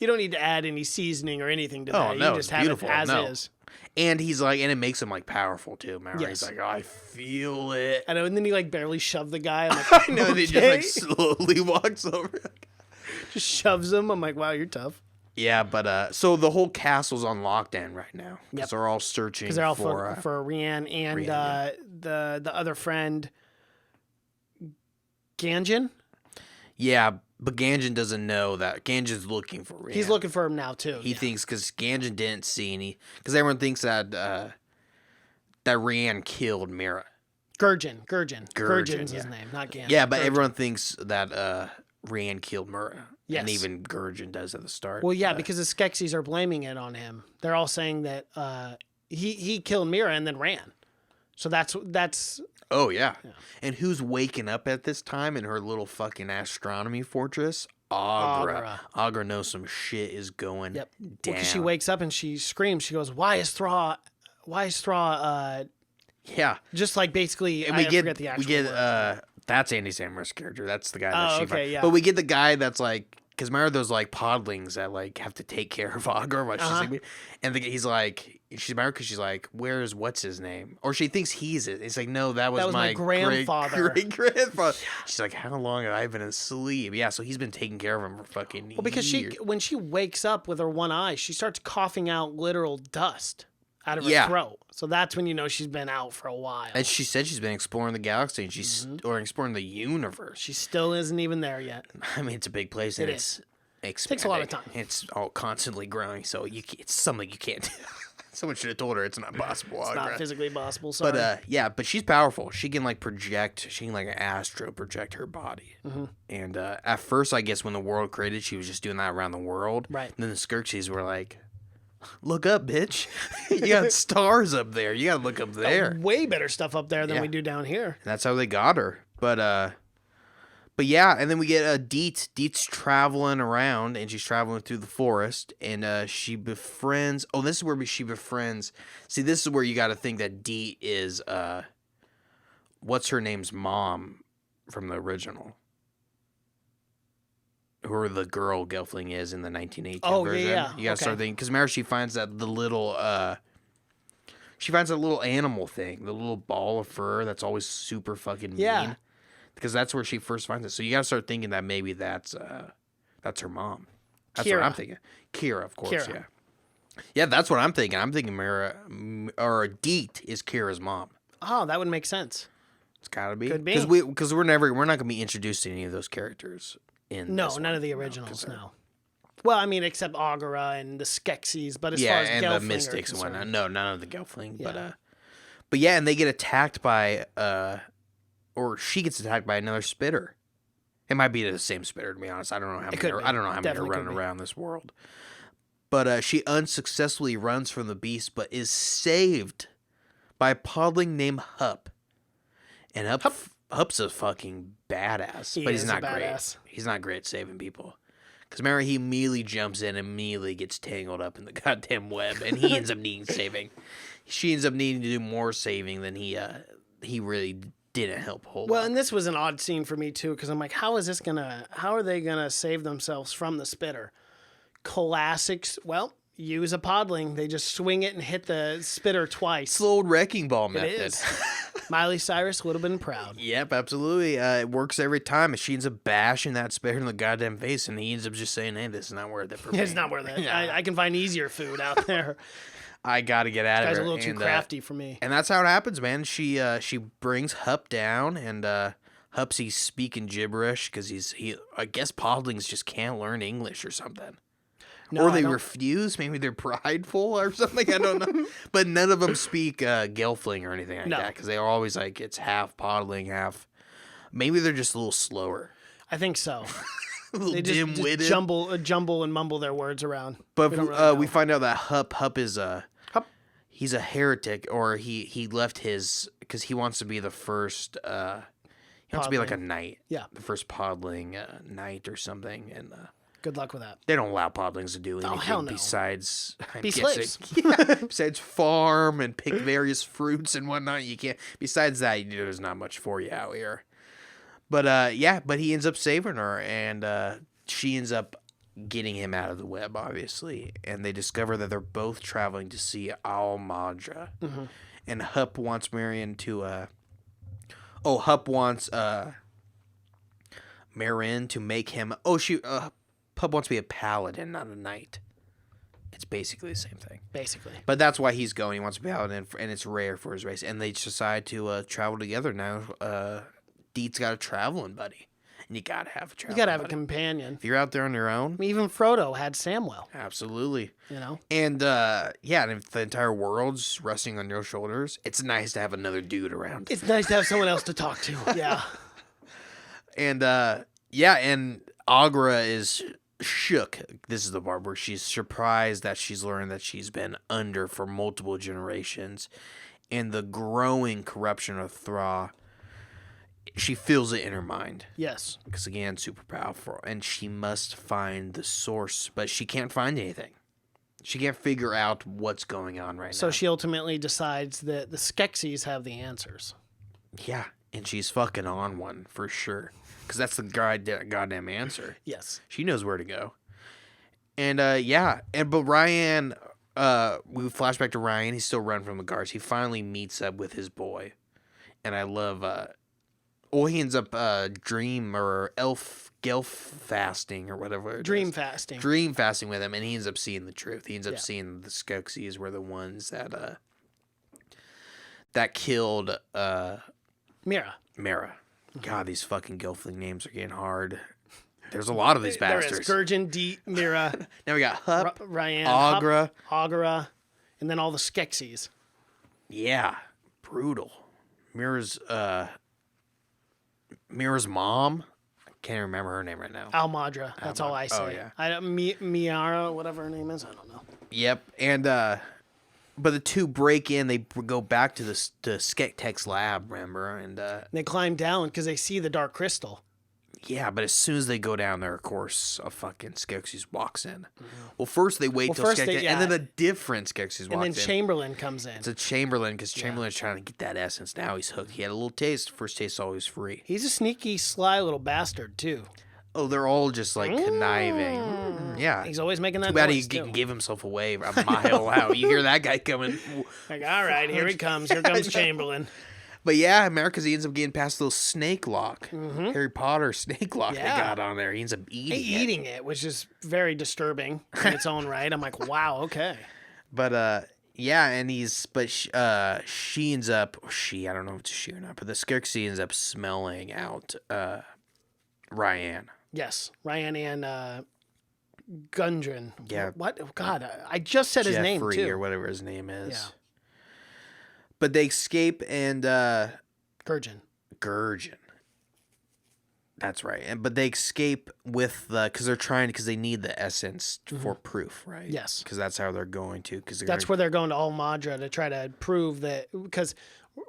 You don't need to add any seasoning or anything to that. No, you just have beautiful. It as is. And he's like, and it makes him like powerful too. Remember? Yes. He's like, oh, I feel it. I know, and then he like barely shoved the guy. I'm like, I know, and he just like slowly walks over. Just shoves him. I'm like, wow, you're tough. Yeah, but so the whole castle's on lockdown right now because they're all searching because they're all for Rian and the other friend, Ganjin. Yeah, but Ganjin doesn't know that. Ganjin's looking for Rian. He's looking for him now too. He thinks because Ganjin didn't see any because everyone thinks that that Rian killed Mira. Gurjin's his name, not Ganjin. Yeah, but everyone thinks that Rian killed Mira. Yes. And even Gurjin does at the start. Well, yeah, because the Skeksis are blaming it on him. They're all saying that he killed Mira and then ran. So that's. Oh yeah. And who's waking up at this time in her little fucking astronomy fortress? Agra. Agra knows some shit is going down. Well, she wakes up and she screams. She goes, "Why is Thra?" Yeah. Just like basically, and forget the actual word. That's Andy Samberg's character. That's the guy that she finds. Yeah. But we get the guy that's like, because remember those like podlings that like have to take care of Agra while she's sleeping, and he's like, she's married because she's like, where's what's his name? Or she thinks he's it. It's like, no, that was my grandfather. Great grandfather. She's like, how long have I been asleep? Yeah, so he's been taking care of him for fucking years. Because when she wakes up with her one eye, she starts coughing out literal dust out of her throat. So that's when you know she's been out for a while. And she said she's been exploring the galaxy and she's or exploring the universe. She still isn't even there yet. I mean, it's a big place and it's expanding. Takes a lot of time. It's all constantly growing, so it's something you can't do. Someone should have told her it's not possible. It's not physically possible. Sorry. But but she's powerful. She can like project. She can like astro project her body. Mm-hmm. And at first, I guess when the world created, she was just doing that around the world. Right. And then the Skeksis were like, look up, bitch. You got stars up there. You got to look up there. Way better stuff up there than we do down here. And that's how they got her. But yeah, and then we get Deets. Deets traveling around, and she's traveling through the forest, and she befriends. Oh, this is where she befriends. See, this is where you got to think that Deet is what's her name's mom from the original. Who the girl Gelfling is in the 1918 version. Yeah. You gotta start thinking, because remember she finds that little animal thing, the little ball of fur that's always super fucking mean. Because that's where she first finds it. So you gotta start thinking that maybe that's her mom. That's what I'm thinking. Kira, of course, yeah. Yeah, that's what I'm thinking. I'm thinking Deet is Kira's mom. Oh, that would make sense. It's gotta be. Could be. Because we're not going to be introduced to any of those characters in none of the originals, no. Well, I mean, except Agora and the Skeksis, but as far as and Gelfling the Mystics and whatnot. No, none of the Gelfling. Yeah. But yeah, and they get attacked by, or she gets attacked by another spitter. It might be the same spitter, to be honest. I don't know how many are running around this world. But she unsuccessfully runs from the beast, but is saved by a podling named Hup. And Hup's a fucking badass, but he's not great. He's not great at saving people. Because remember, he immediately jumps in and immediately gets tangled up in the goddamn web, and he ends up needing saving. She ends up needing to do more saving than he really didn't help hold. Well, and this was an odd scene for me too, because I'm like, how are they gonna save themselves from the spitter? Classics. Well, use a podling. They just swing it and hit the spitter twice. It's the old wrecking ball method. It is. Miley Cyrus would have been proud. Yep, absolutely. It works every time. She ends up bashing that spitter in the goddamn face, and he ends up just saying, "Hey, this is not worth it for me. It's not worth it. Yeah. I can find easier food out there. I got to get out of here." This guy's a little too crafty for me. And that's how it happens, man. She brings Hup down, and Hup's speaking gibberish because I guess podlings just can't learn English or something. No, or they refuse. Maybe they're prideful or something. I don't know. But none of them speak Gelfling or anything like that because they are always like it's half podling, half. Maybe they're just a little slower. I think so. They dim-witted. Just jumble and mumble their words around. But we find out that Hup is he's a heretic, or he left his because he wants to be the first. He wants to be like a knight. Yeah, the first podling knight or something, and. Good luck with that. They don't allow podlings to do anything besides be slaves. Besides farm and pick various fruits and whatnot. You can't. Besides that, there's not much for you out here. But but he ends up saving her, and she ends up getting him out of the web, obviously. And they discover that they're both traveling to see Al-Madra. Mm-hmm. And Hup wants Marion to. Hup wants Marin to make him. Hup wants to be a paladin, not a knight. It's basically the same thing. Basically. But that's why he's going. He wants to be a paladin, and it's rare for his race. And they decide to travel together now. Deet's got a traveling buddy. And you got to have a traveling buddy. You got to have a companion. If you're out there on your own. Even Frodo had Samwell. Absolutely. You know? And, and if the entire world's resting on your shoulders, it's nice to have another dude around. It's nice to have someone else to talk to. Yeah. And, and Agra is shook. This is the part where she's surprised that she's learned that she's been under for multiple generations, and the growing corruption of Thra. She feels it in her mind. Yes, because again, super powerful, and she must find the source, but she can't find anything. She can't figure out what's going on right now. So she ultimately decides that the Skeksis have the answers. Yeah, and she's fucking on one for sure. Because that's the goddamn answer. Yes. She knows where to go. And, but Ryan, we flash back to Ryan. He's still running from the guards. He finally meets up with his boy. And I love, he ends up gelf fasting or whatever. Dream fasting with him. And he ends up seeing the truth. He ends up seeing the Skeksis were the ones that killed, Mira. God, these fucking Gelfling names are getting hard. There's a lot of these bastards. There is Gurgen, Deet, Mira. Now we got Hup, Ryan, Agara, and then all the Skeksis. Yeah, brutal. Mira's mom. I can't remember her name right now. Al-Madra. That's all I say. Oh yeah. Miara, whatever her name is. I don't know. Yep, and but the two break in. They go back to the Skektek's lab, remember? And they climb down because they see the dark crystal. Yeah, but as soon as they go down there, of course, a fucking Skeksis walks in. Mm-hmm. Well, first they wait till Skektek, and then a different Skeksis walks in. And then Chamberlain comes in. It's a Chamberlain, because Chamberlain's trying to get that essence. Now he's hooked. He had a little taste. First taste always free. He's a sneaky, sly little bastard, too. Oh, they're all just like conniving. Yeah. He's always making that Too bad he can give himself away a mile out. You hear that guy coming. Like, all right, here he comes. Here comes Chamberlain. But yeah, America's he ends up getting past those snake lock, Harry Potter snake lock they got on there. He ends up eating it, which is very disturbing in its own right. I'm like, wow, okay. But yeah, and she ends up, I don't know if it's she or not, but the Skeksis ends up smelling out Ryan. Yes, Ryan and Gundren. Yeah. What? Oh, God, I just said his name too. Jeffrey or whatever his name is. Yeah. But they escape and Gurgen. That's right. But they escape with because they need the essence for proof, right? Yes. Because that's how they're going to. Where they're going to Al-Madra to try to prove that, because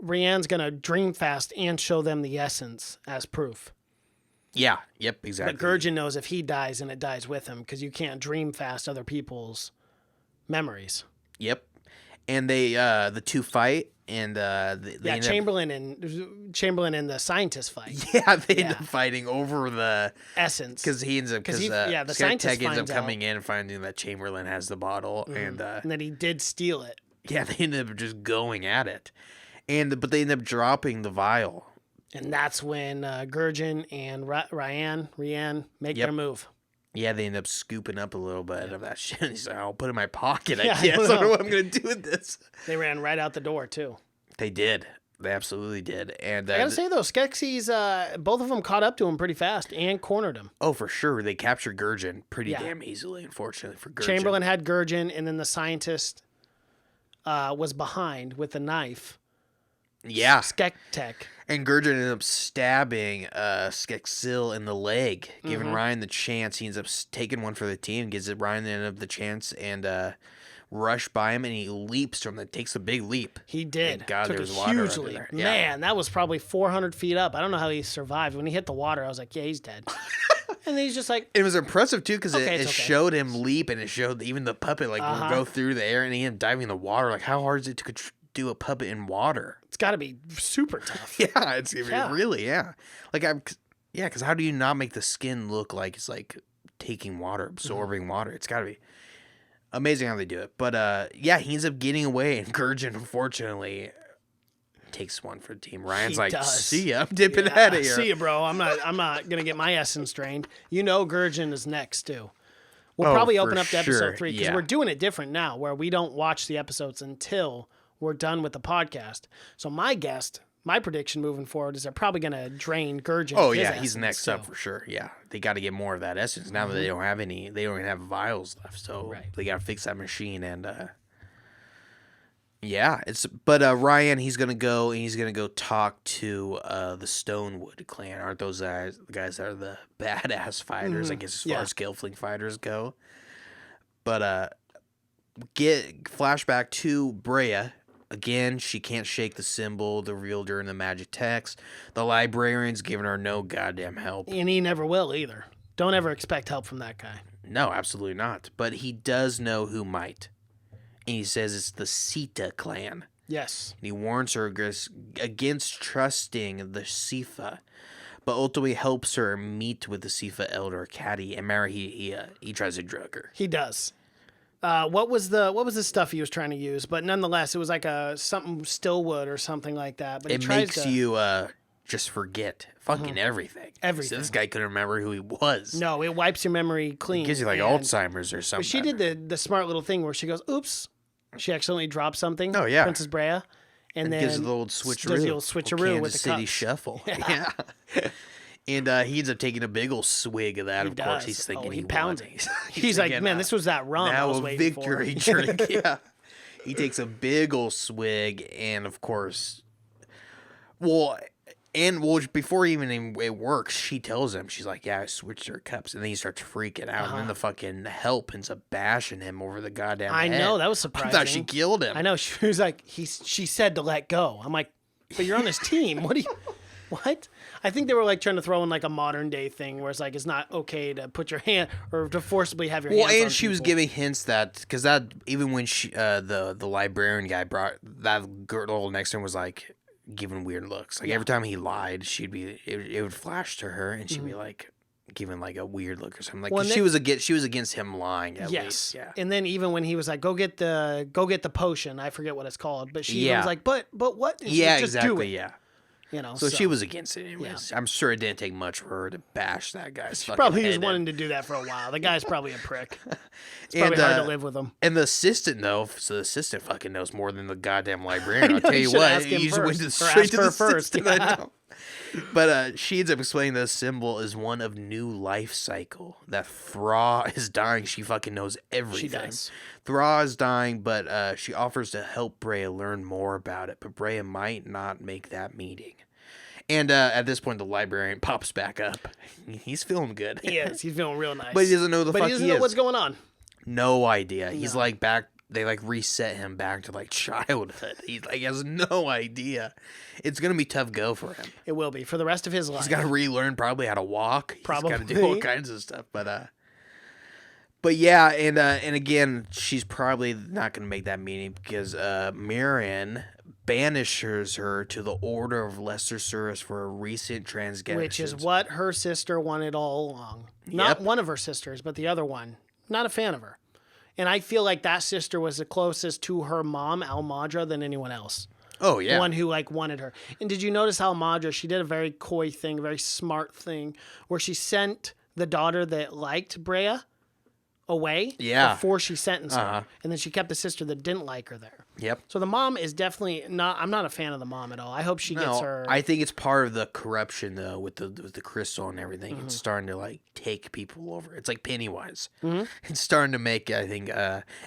Rianne's going to dream fast and show them the essence as proof. Yeah. Yep. Exactly. But Gurgen knows if he dies, and it dies with him, because you can't dream fast other people's memories. Yep. And they the two fight. And they Chamberlain and the scientist fight. Yeah, they end up fighting over the essence because he ends up the scientist ends up coming in and finding that Chamberlain has the bottle and that he did steal it. Yeah, they end up just going at it, but they end up dropping the vial, and that's when Gurgen and Rianne make their move. Yeah, they end up scooping up a little bit of that shit. He's like, I'll put it in my pocket, I guess. I don't know what I'm going to do with this. They ran right out the door, too. They did. They absolutely did. And I got to say, though, Skeksis, both of them caught up to him pretty fast and cornered him. Oh, for sure. They captured Gurgen pretty damn easily, unfortunately, for Gurgen. Chamberlain had Gurgen, and then the scientist was behind with the knife. Yeah. Skektek. And Gurgen ended up stabbing Skeksis in the leg, giving Ryan the chance. He ends up taking one for the team, gives Ryan the chance, and rush by him, and he leaps from it. Takes a big leap. He did. And God, Took there was a water huge under leap. there. Man, that was probably 400 feet up. I don't know how he survived. When he hit the water, I was like, yeah, he's dead. And then he's just like... It was impressive, too, because it showed him leap, and it showed even the puppet go through the air, and he ended up diving in the water. Like, how hard is it to do a puppet in water? It's got to be super tough. Yeah, it's really, like because how do you not make the skin look like it's like taking water, absorbing water? It's got to be amazing how they do it. But he ends up getting away, and Gurgen unfortunately takes one for the team. Ryan's see ya, I'm dipping out of here. See ya, bro. I'm not gonna get my essence drained. Gurgen is next too. We'll probably open up to episode 3 because we're doing it different now, where we don't watch the episodes until we're done with the podcast. So my prediction moving forward is they're probably going to drain Gurgen. Oh, yeah, he's next up for sure. Yeah, they got to get more of that essence now that they don't have any. They don't even have vials left, so they got to fix that machine. And Ryan, he's gonna go talk to the Stonewood clan. Aren't those guys? The guys that are the badass fighters, I guess, as far as Gelfling fighters go. But get flashback to Brea. Again, she can't shake the symbol, the revealed during the magic text. The librarian's giving her no goddamn help. And he never will either. Don't ever expect help from that guy. No, absolutely not. But he does know who might. And he says it's the Sita clan. Yes. And he warns her against trusting the Sifa, but ultimately helps her meet with the Sifa elder, Caddy. And Mary, he tries to drug her. He does. What was the stuff he was trying to use? But nonetheless, it was like something Stillwood or something like that. But it makes you just forget fucking everything. Everything. So this guy couldn't remember who he was. No, it wipes your memory clean. It gives you like Alzheimer's or something. But she did the smart little thing where she goes, "Oops," she accidentally dropped something. Oh yeah, Princess Brea, and then gives the old switcheroo. Does the old switcheroo with the City cups. Shuffle. Yeah. And he ends up taking a big old swig of that. Of course, he's thinking he pounds it. He's like, man, this was that rum I was waiting for. Now a victory drink. Yeah. He takes a big old swig, and of course, before even it works, she tells him, she's like, yeah, I switched her cups. And then he starts freaking out. And then the fucking help ends up bashing him over the goddamn head. I know, that was surprising. I thought she killed him. I know. She was like, she said to let go. I'm like, but you're on his team. What? I think they were like trying to throw in like a modern day thing where it's like it's not okay to put your hand or to forcibly have your hands on and she was giving hints that because that even when she the librarian guy brought that girl next to him was like giving weird looks. Like every time he lied, it would flash to her and she'd be like giving like a weird look or something. Like she was against him lying at least. Yeah. And then even when he was like, go get the potion, I forget what it's called, but she was like, but what? And yeah, just exactly. do it. Yeah. You know, so she was against it anyways. Yeah. I'm sure it didn't take much for her to bash that guy's fucking probably head was wanting to do that for a while. The guy's probably a prick. It's probably hard to live with him. And the assistant, though, so the assistant fucking knows more than the goddamn librarian. I'll tell you what, he usually went straight to the assistant. I know. But she ends up explaining the symbol is one of new life cycle. That Thra is dying. She fucking knows everything. She does. Thra is dying, but she offers to help Brea learn more about it. But Brea might not make that meeting. And at this point, the librarian pops back up. He's feeling good. He is. He's feeling real nice. But he doesn't know the fuck he is. But he doesn't know what's going on. No idea. He's like back. They like reset him back to like childhood. He has no idea. It's gonna be tough go for him. It will be for the rest of his life. He's got to relearn probably how to walk. Probably. He's got to do all kinds of stuff. But yeah, and again, she's probably not gonna make that meeting because Mirren banishes her to the Order of Lesser Service for a recent transgression, which is what her sister wanted all along. Not one of her sisters, but the other one. Not a fan of her. And I feel like that sister was the closest to her mom, Almadra, than anyone else. Oh, yeah. The one who, wanted her. And did you notice Almadra, she did a very coy thing, a very smart thing, where she sent the daughter that liked Brea away before she sentenced her. And then she kept the sister that didn't like her there. Yep. So the mom is definitely not... I'm not a fan of the mom at all. I hope she gets her... I think it's part of the corruption, though, with the crystal and everything. Mm-hmm. It's starting to, take people over. It's like Pennywise. Mm-hmm. It's starting to make, I think,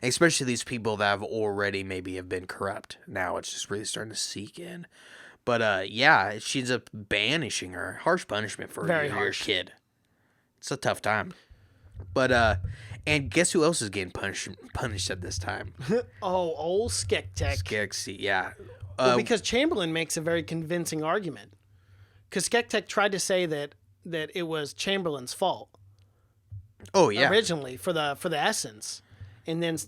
especially these people that have already maybe have been corrupt. Now it's just really starting to seek in. But, she ends up banishing her. Harsh punishment for your kid. It's a tough time. But, and guess who else is getting punished at this time? Old Skeksis. Skeksis, yeah. Well, because Chamberlain makes a very convincing argument. Because Skeksis tried to say that it was Chamberlain's fault. Oh yeah. Originally for the essence, and then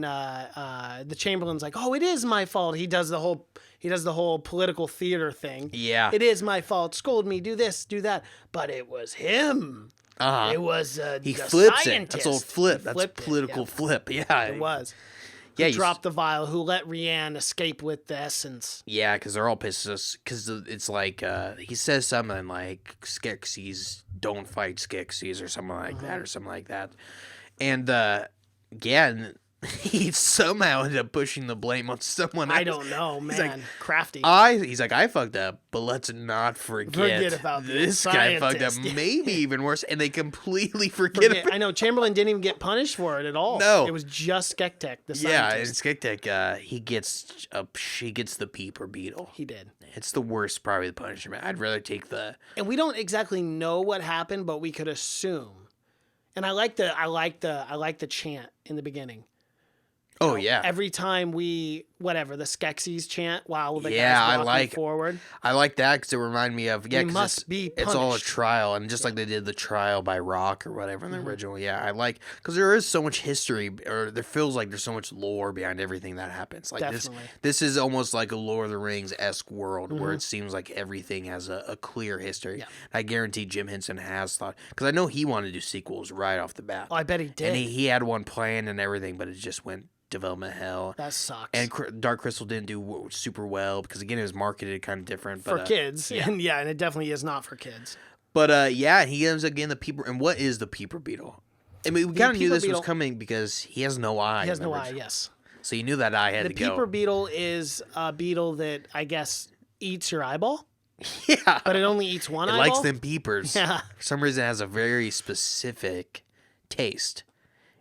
the Chamberlain's like, oh, it is my fault. He does the whole political theater thing. Yeah. It is my fault. Scold me. Do this. Do that. But it was him. It was he the flips scientist. it. That's old flip. That's political flip. Yeah, it was. Who dropped the vial? Who let Rianne escape with the essence? Yeah, because they're all pissed. Because it's like he says something like Skeksis don't fight Skeksis or something like that or something like that, and and he somehow ended up pushing the blame on someone else. I don't know, man. He's like, crafty. He's like, I fucked up, but let's not forget about this guy fucked up. Maybe even worse, and they completely forget about it. I know Chamberlain didn't even get punished for it at all. No, it was just Skeksis, the scientist. Yeah, and Skeksis, she gets the peeper beetle. He did. It's the worst, probably the punishment. I'd rather take the. And we don't exactly know what happened, but we could assume. And I like the chant in the beginning. Oh, yeah. Every time the Skeksis chant while the guy's walking forward. I like that because it reminded me of, must be punished. It's all a trial, and just like they did the trial by Rock or whatever in the original. Yeah, I like, because there is so much history, or there feels like there's so much lore behind everything that happens. Like this is almost like a Lord of the Rings-esque world where it seems like everything has a clear history. Yeah. I guarantee Jim Henson has thought, because I know he wanted to do sequels right off the bat. Oh, I bet he did. And he had one planned and everything, but it just went development hell. That sucks. And Dark Crystal didn't do super well because, again, it was marketed kind of different. For kids. Yeah. And it definitely is not for kids. But he ends up getting the peeper. And what is the peeper beetle? I mean, we kind of knew this was coming because he has no eye. He has no eye, yes. So you knew that eye had to go. The peeper beetle is a beetle that, I guess, eats your eyeball. Yeah. But it only eats one eyeball? It likes them peepers. Yeah. For some reason, it has a very specific taste.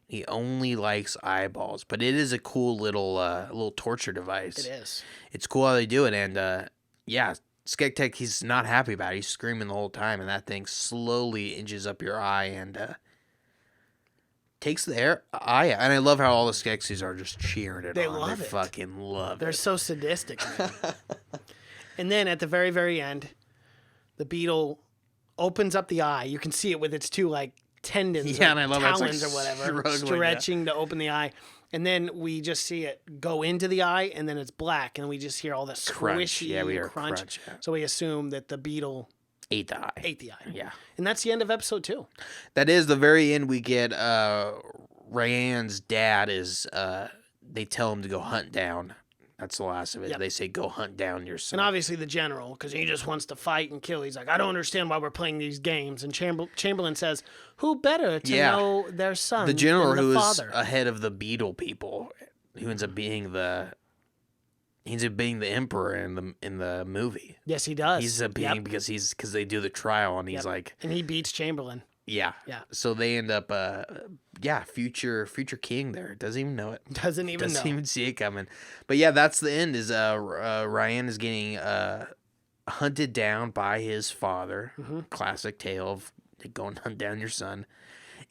He only likes eyeballs, but it is a cool little torture device. It is. It's cool how they do it, and Skeksis, he's not happy about it. He's screaming the whole time, and that thing slowly inches up your eye and takes the eye out. And I love how all the Skeksis are just cheering it on. They love it. Fucking love it. They're so sadistic, man. And then at the very, very end, the beetle opens up the eye. You can see it with its two, tendons, and I love talons or whatever, stretching to open the eye. And then we just see it go into the eye, and then it's black, and we just hear all the squishy crunch. Yeah. So we assume that the beetle ate the eye. Yeah. And that's the end of episode 2. That is the very end. We get Ryan's dad is, they tell him to go hunt down That's the last of it. Yep. They say, go hunt down your son. And obviously the general, because he just wants to fight and kill. He's like, I don't understand why we're playing these games. And Chamberlain says, who better to know their son the general than the who father? is ahead of the beetle people, who ends up being the emperor in the movie. Yes, he does. He's being because they do the trial and he's like, and he beats Chamberlain. Yeah. So they end up future king there. Doesn't even know it. Doesn't even see it coming. But yeah, that's the end. Is Ryan is getting hunted down by his father. Mm-hmm. Classic tale of going to hunt down your son.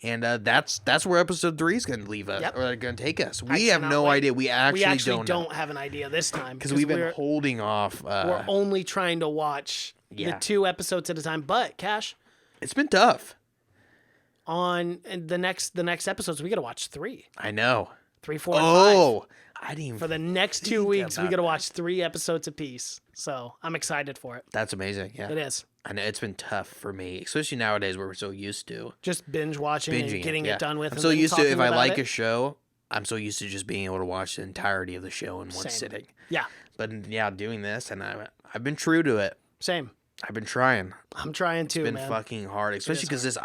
And that's where episode 3 is going to leave us, or going to take us. We have no idea. We actually don't have an idea this time because we've been holding off. We're only trying to watch the 2 episodes at a time. But Cash, it's been tough. On the next episodes, we got to watch 3. I know 3, 4, and 5. Oh, I didn't even for the next 2 weeks. We got to watch 3 episodes apiece. So I'm excited for it. That's amazing. Yeah, it is. I know it's been tough for me, especially nowadays where we're so used to just binge watching and getting it done with. I'm so used to if I like a show, I'm so used to just being able to watch the entirety of the show in one sitting. Yeah. But doing this, and I've been true to it. Same. I've been trying. I'm trying too, man. It's been fucking hard, especially because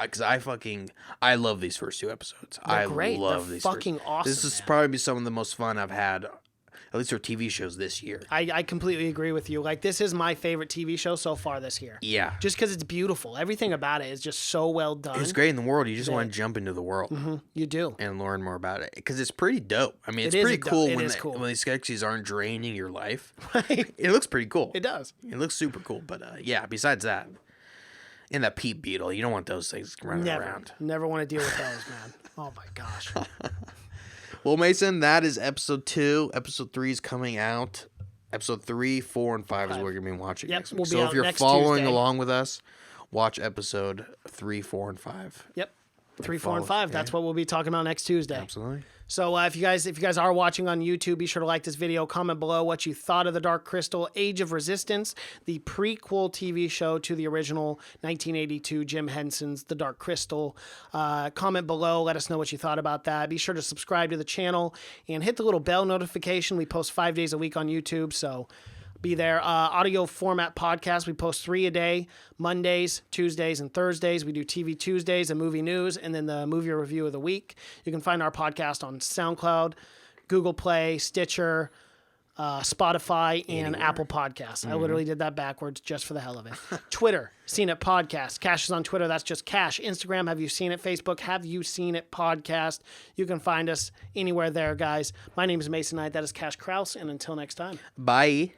I love these first 2 episodes. They're great. Love They're these. Fucking awesome. This is probably some of the most fun I've had, at least for TV shows this year. I completely agree with you. Like, this is my favorite TV show so far this year. Yeah. Just because it's beautiful. Everything about it is just so well done. It's great in the world. You just want to jump into the world. Mm-hmm. You do. And learn more about it. Because it's pretty dope. I mean, it's pretty cool when these Skeksis aren't draining your life. Right. It looks pretty cool. It does. It looks super cool. But besides that, and that peat beetle, you don't want those things running around. Never want to deal with those, man. Oh, my gosh. Well, Mason, that is episode 2. Episode 3 is coming out. Episode 3, 4, and 5 is what you're going to be watching next week. So if you're following along with us, watch episode 3, 4, and 5. Yep. 3, 4, and 5. That's what we'll be talking about next Tuesday. Absolutely. So if you guys are watching on YouTube, be sure to like this video, comment below what you thought of The Dark Crystal, Age of Resistance, the prequel TV show to the original 1982 Jim Henson's The Dark Crystal. Comment below, let us know what you thought about that. Be sure to subscribe to the channel and hit the little bell notification. We post 5 days a week on YouTube, so be there. Audio format podcast. We post 3 a day, Mondays, Tuesdays, and Thursdays. We do TV Tuesdays and movie news, and then the movie review of the week. You can find our podcast on SoundCloud, Google Play, Stitcher, Spotify, and Apple Podcasts. Mm-hmm. I literally did that backwards just for the hell of it. Twitter, Seen It Podcast. Cash is on Twitter. That's just Cash. Instagram, Have You Seen It? Facebook, Have You Seen It Podcast. You can find us anywhere there, guys. My name is Mason Knight. That is Cash Krause, and until next time. Bye.